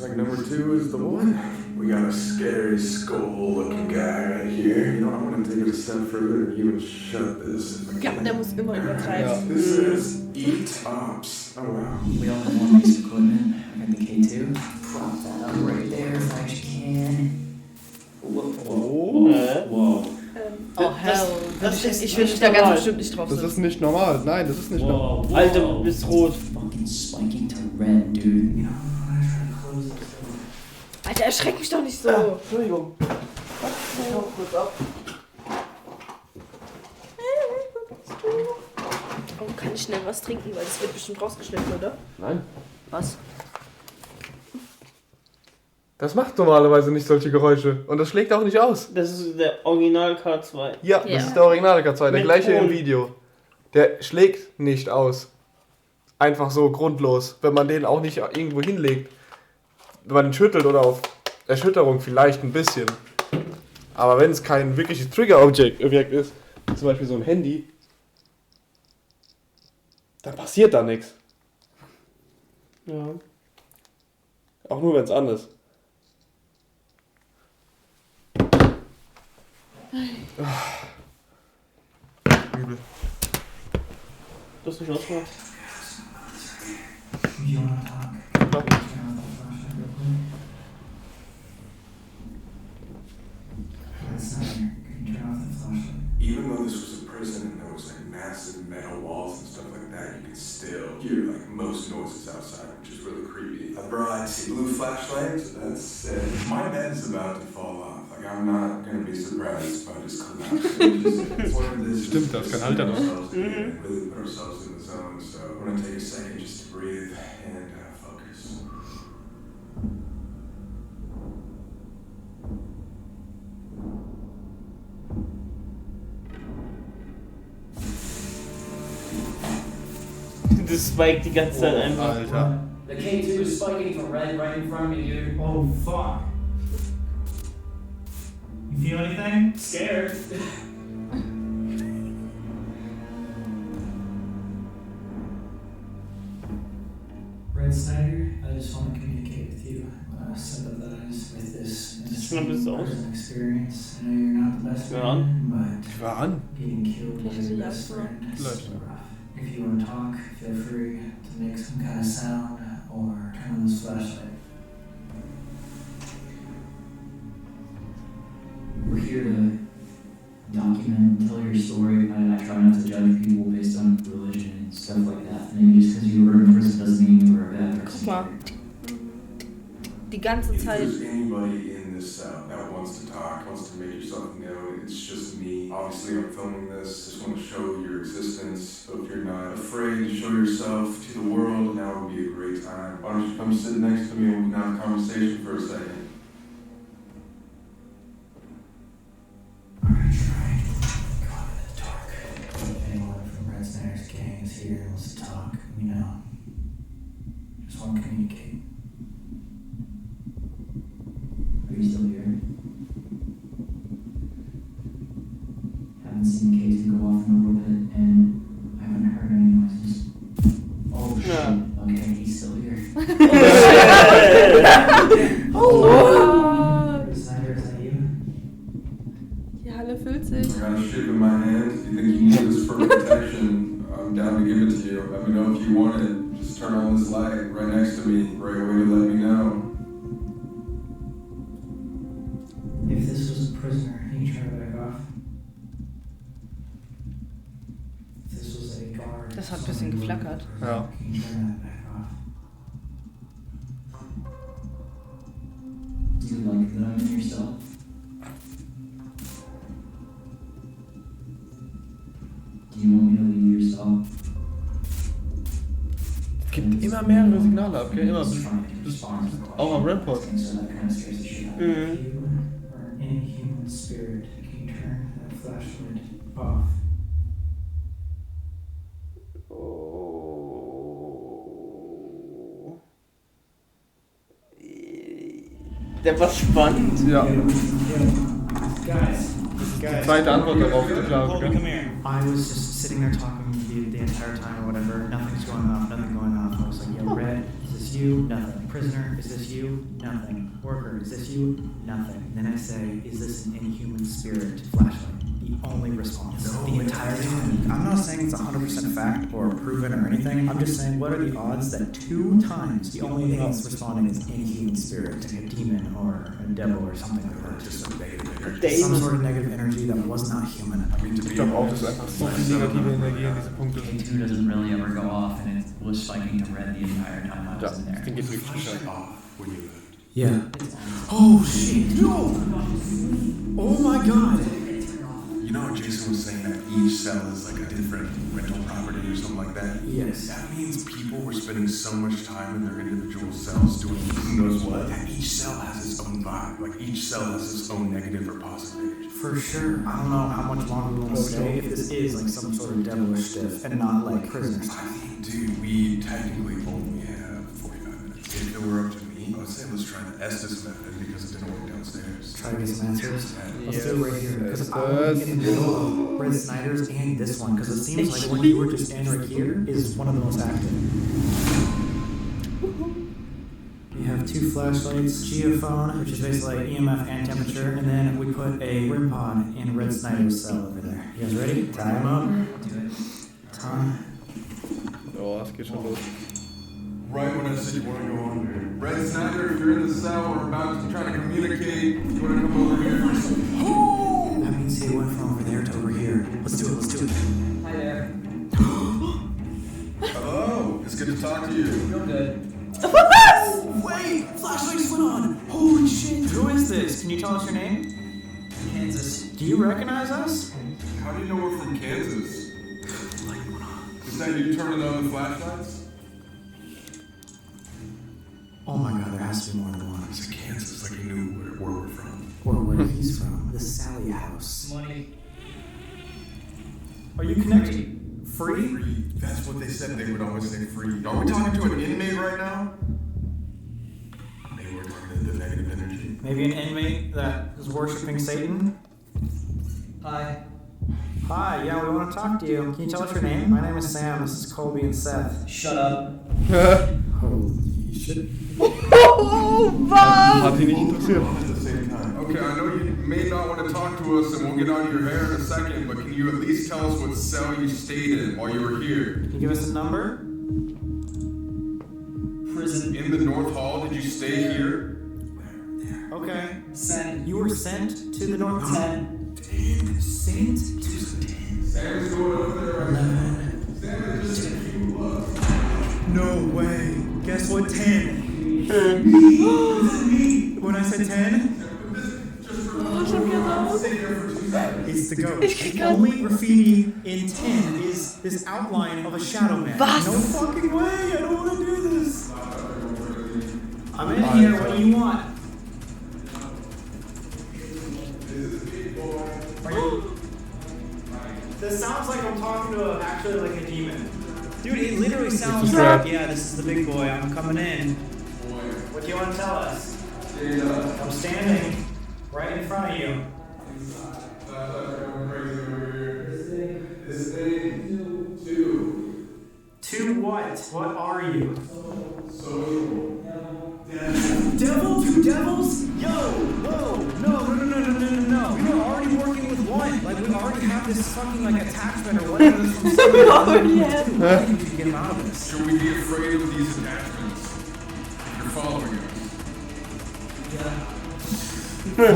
Looks like number 2 is the one. We got a scary skull-looking guy right here. You know, I want to take it a step further and even shut this.
Ja, der muss immer übertreiben.
This is Eat Ops. Oh wow.
We all have one piece of equipment. I got the K2. Prop that up right there if I can.
Wow.
Oh hell. Ich will da ganz bestimmt nicht drauf
Das ist nicht normal. Nein, das ist nicht normal.
Alter, du bist rot.
Fucking spiking to red, dude.
Alter, erschreck mich doch nicht so.
Entschuldigung.
Ich hau kurz ab.
Oh, kann ich schnell was trinken, weil das wird bestimmt rausgeschnitten, oder?
Nein.
Was?
Das macht normalerweise nicht solche Geräusche. Und das schlägt auch nicht aus.
Das ist der Original K2.
Ja, das ist der Originale K2, der
Mit
gleiche
Ton.
im Video. Der schlägt nicht aus. Einfach so grundlos. Wenn man den auch nicht irgendwo hinlegt. Wenn man den schüttelt oder auf Erschütterung vielleicht ein bisschen. Aber wenn es kein wirkliches Trigger-Objekt ist, zum Beispiel so ein Handy, dann passiert da nichts.
Ja.
Auch nur wenn es an ist. Übel.
Du hast nicht ausgemacht.
Even though this was a prison and there was like massive metal walls and stuff like that, you could still hear like most noises outside, which is really creepy. I brought blue flashlights. That's it. My bed's about to fall off. Like I'm not gonna be surprised if I just collapse. It's one of this.
Stimmt, das kann Halter noch.
Really put ourselves in the zone. So we're gonna take a second just to breathe and focus.
Das spiked die ganze Zeit einfach.
Alter.
The K2 is spiking to red right in front of me, dude.
Oh, fuck. You feel anything?
Scared.
Red Snyder, I just want to communicate with you. Sympathize with this prison experience. I know you're not the best man, but getting killed by your best friend is rough. If you want to talk, feel free to make some kind of sound or turn on this flashlight.
We're here to document and tell your story. I try not to judge people based on religion and stuff like that. Maybe just because you were in prison doesn't mean you were a bad person.
Guck mal. Die ganze Zeit.
If there's anybody in this cell that wants to talk, wants to make yourself known, it's just me. Obviously, I'm filming this. Just want to show your existence. So if you're not afraid to show yourself to the world, now would be a great time. Why don't you come sit next to me and we can have a conversation for a second?
I'm gonna try. Go into the dark. If anyone from Red Snyder's gang is here and wants to talk, let me know. Just want to communicate.
Are you still here? Haven't seen K2 go off in a little bit, and I haven't heard any noises. Oh shit, okay, he's still here.
Oh!
Snyder, is that you?
Die Halle füllt sich.
I got a ship in my hand. If you think you need this for protection, I'm down to give it to you. Let me know if you want it. Just turn on this light right next to me. Right away to let me know.
If this was a prisoner, can you turn it back off? If this was a guard.
Das hat ein bisschen geflackert.
Ja.
Can you turn that back off?
Do you like that I'm in your cell? Do you want me to leave your cell?
Es gibt immer mehrere Signale ab, gell? Immer. Auch am Rampart.
You are an inhuman spirit. Can you turn that flashlight off?
Der war spannend.
Ja.
Guys.
Die zweite Antwort darauf, klar.
Colby, come here. I was just sitting there talking to you the entire time or whatever. Nothing's going off, nothing going off. I was like, yo, Red, is this you? Nothing. Prisoner, is this you? Nothing. Worker, is this you? Nothing. Then I say, is this an inhuman spirit? Flashlight. The only response. No, the entire time. I'm not saying it's 100% fact or proven or anything. I'm just saying, what are the odds that 2 times the only thing that's responding is inhuman spirit, like a demon or a devil or something like that? Just a negative energy. Some sort of negative energy that was not human.
Ich glaube auch, dass einfach so viel negative Energie in diese Punkte sind.
K2 doesn't really ever go off, and it was spiking to red the entire time I was in there.
I think it's wirklich
off when you left.
Yeah. Oh shit! No! Oh my god!
You know how Jason was saying that each cell is like a different rental property or something like that?
Yes.
That means people were spending so much time in their individual cells doing who knows what. That each cell has its own vibe. Like each cell has its own negative or positive energy.
For sure. I don't know how much longer we want to stay if this is like some sort of devilish stuff and not like prisoners.
I think, dude, we technically only have 45 minutes. If it were up to me, I would say let's try the Estes method because it didn't work downstairs.
Try to get some answers. Let's do it right here. Because I want to get in the middle of Red Snyder's and this one. Because it seems like what you were just standing right here is one of the most active. We have 2 flashlights, geophone, which is basically EMF and temperature, and then we put a RIM pod in Red Snyder's cell over there. You guys ready? Tie him up. Tie.
Oh, das geht schon los.
Right when I said you want to go on here. Red Snyder, if you're in the cell, we're about to try to communicate. You want to come over here?
That means he went from over there to over here. Let's do it, let's do it.
Hi there.
Hello, it's good to talk to you.
Real good.
Wait! Flashlight just went on! Holy shit! Who is this? Can you tell us your name?
Kansas.
Do you recognize us?
How do you know we're from Kansas? Is that you turning on the flashlights?
Oh my god, there has to be more than one.
It's a Kansas, like you knew where we're from.
Or where he's from. The Sally House.
Money.
Are you connected? Free?
That's what they said. They would always say free. Are we talking to an inmate right now? Maybe we're talking to the negative energy.
Maybe an inmate that is worshiping Satan?
Hi.
Hi, yeah, we want to talk to you. Can you tell us your name? My name is Sam. This is Colby and Seth.
Shut up.
Holy shit.
Hat ihn nicht interessiert.
Okay, I know you may not want to talk to us, and we'll get on to your hair in a second, but can you at least tell us what cell you stayed in while you were here?
Can you give us a number?
Prison.
In the North Hall, did you stay here?
Okay.
Sent.
You were sent to the North Hall?
10.
Sent to 10.
Sam's going over there right now. Sam is just a cute look.
No way. Guess what? 10. Me. When I said 10? It's the ghost. The only graffiti in 10 is this outline of a shadow man.
Was?
No fucking way. I don't want to do this. I'm in here. What do you want? This sounds like I'm talking to actually like a demon. Dude, it literally sounds like, yeah, this is the big boy. I'm coming in. What do you want to tell us? I'm standing right in front of you.
This thing, 2.
2 what? What are you?
Social.
Devil? 2 devils? Yo! Whoa! No. We were already working with 1. Like, we already have this fucking, like, attachment or whatever.
We already have.
Why did you get him out of this?
Should we be afraid of these attachments? You're following us.
No,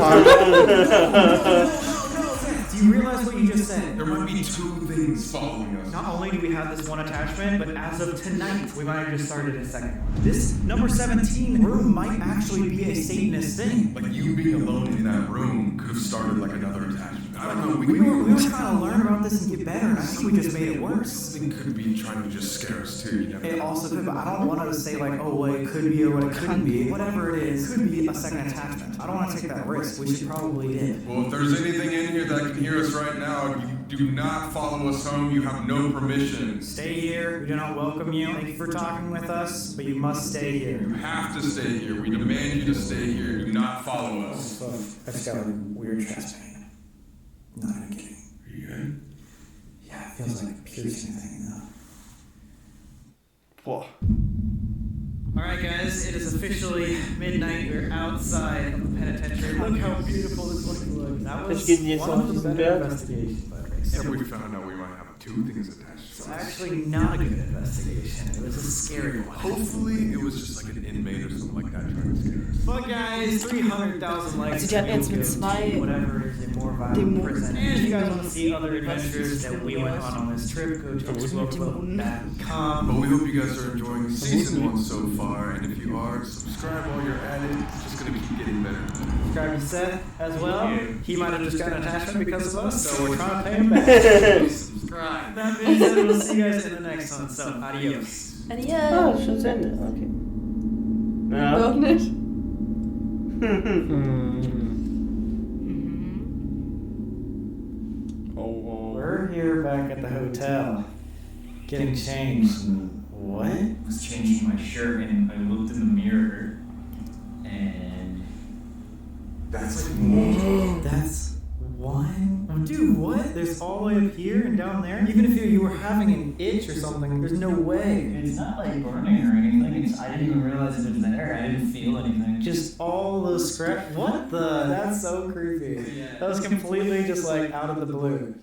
do you realize what you just said?
There might be 2 things following us.
Not only do we have this 1 attachment, but as of tonight, we might have just started a second one. This number 17 room might actually be a Satanist thing.
Like you being alone in that room could have started like another attachment. I don't know.
We were trying to learn about this and get better, and I think we just made it worse.
Something could be trying to just scare us too. You never
It
know.
also could, but I don't want to say like, oh, well, it could be or what it couldn't be. Whatever it is, could be a second attachment. I don't want to take that risk. We should probably did.
Well, if there's anything in here that can hear us right now, you do not follow us home. You have no permission.
Stay here. We do not welcome you. Thank you for talking with us, but you must stay here.
You have to stay here. We demand you to stay here. Do not follow us.
I just got a weird chest pain. Not even kidding.
Are you good?
Yeah, it feels like a piercing thing though.
Boah.
Alright guys, it is officially midnight. We're outside of the penitentiary. Look how beautiful this place looks. That was one of the better investigations.
Yeah, we found out we might have 2 things attached.
It's actually not a good investigation. It was a scary one.
Hopefully it was just like an inmate or something like that trying to scare us.
But guys, 300,000 likes.
Also die hatten jetzt mit 2
Dämonen. And if you guys want to see other adventures that we went on this trip, go to explorebook.com.
But we hope you guys are enjoying season 1 so far, and if you are, subscribe while you're at it. It's just gonna keep getting better.
Subscribe to Seth as well. He might have just got an attachment because of us, so we're trying to pay him back. Subscribe. That being said, we'll see you guys in the next one, so adios.
Adios.
Ah, schon zu Ende, okay. Ja.
Doch nicht.
We're here back at the hotel, getting changed. What?
I was changing my shirt and I looked in the mirror and
That's like more.
That's one? Dude, what? There's all the way up here and down there? Even if you were having an itch or something, there's no way.
it's not like burning or anything. I didn't even realize it was there. I didn't feel anything.
Just all those scratch. What the? That's so creepy. That was completely just like out of the blue.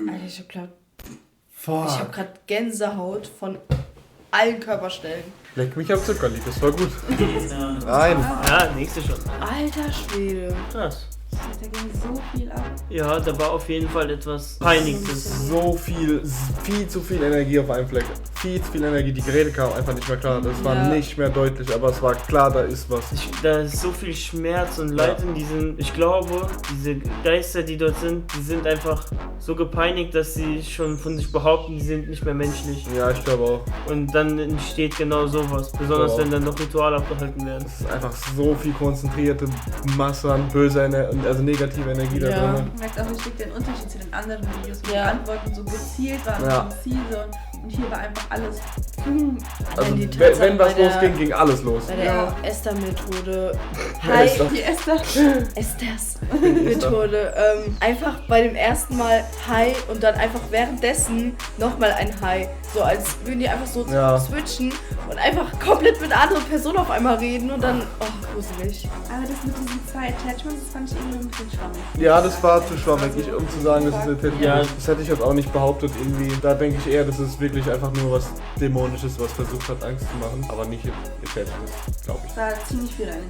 Alter, ich hab grad Gänsehaut von allen Körperstellen.
Leck mich am Zuckerli, das war gut. Nein.
Ja, nächste schon.
Alter Schwede.
Krass.
Da ging so viel ab.
Ja, da war auf jeden Fall etwas Peinliches.
So viel zu viel Energie auf einem Fleck. Viel zu viel Energie. Die Geräte kamen einfach nicht mehr klar. Das war nicht mehr deutlich, aber es war klar, da ist was.
Da ist so viel Schmerz und Leid in diesen. Ich glaube, diese Geister, die dort sind, die sind einfach so gepeinigt, dass sie schon von sich behaupten, die sind nicht mehr menschlich.
Ja, ich glaube auch.
Und dann entsteht genau sowas. Besonders wenn dann noch Rituale abgehalten werden.
Es ist einfach so viel konzentrierte Masse an böser also negative Energie da drin.
Man merkt auch richtig den Unterschied zu den anderen Videos, wo die Antworten so gezielt waren, präzise und hier war einfach alles.
Also wenn was losging, ging alles los.
Bei der Esther-Methode. Hi, die Esther-Methode. Einfach bei dem ersten Mal Hi und dann einfach währenddessen nochmal ein Hi. So als würden die einfach so switchen und einfach komplett mit einer anderen Person auf einmal reden und dann, gruselig. Aber das mit diesen 2 Attachments, das fand ich irgendwie ein bisschen schwammig.
Ja, das war zu schwammig, um zu sagen, das ist Attachment. Das hätte ich jetzt auch nicht behauptet irgendwie. Da denke ich eher, das ist wirklich einfach nur was Dämonisches, was versucht hat, Angst zu machen, aber nicht Attachment, glaube ich.
Da ziemlich viel rein.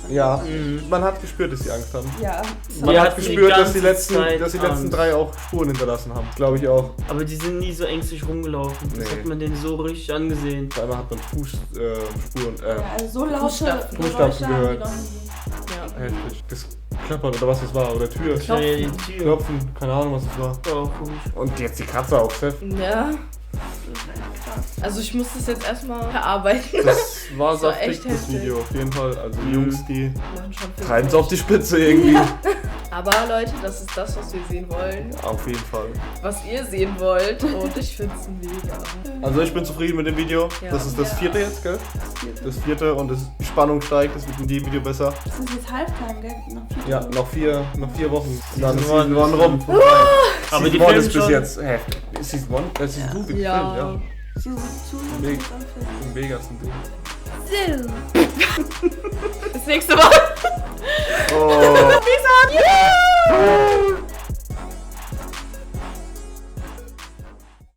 Ja, man hat gespürt, dass sie Angst haben.
Ja.
Man hat gespürt, dass die letzten 3 auch Spuren hinterlassen haben, glaube ich auch.
Aber die sind nie so ängstlich rumgelaufen. Das hat man denen so richtig angesehen.
Vor allem hat man Fußspuren,
also so laute
Fußstapfen gehört.
Ja.
Heftig. Das klappert oder was das war, oder Tür. Klopfen, keine Ahnung was das war.
Oh, komisch.
Und jetzt die Katze auch, Chef.
Ja. Also ich muss das jetzt erstmal verarbeiten.
Das war saftig, das Video, auf jeden Fall. Also die Jungs, die treiben es auf die Spitze irgendwie.
Aber Leute, das ist das, was wir sehen wollen.
Auf jeden Fall.
Was ihr sehen wollt. Und ich finde es mega.
Also ich bin zufrieden mit dem Video. Ja. Das ist das 4. jetzt, gell? Das 4. und die Spannung steigt. Das wird in jedem Video besser.
Das ist jetzt Halftime, gell?
Noch 4 Wochen. Dann ist Season 1 rum.
Aber die
Season 1 ist bis jetzt heftig. Ist Season 1? Das ist Season 2 gefilmt, ja. Mega zum Ding.
Bis nächste Woche.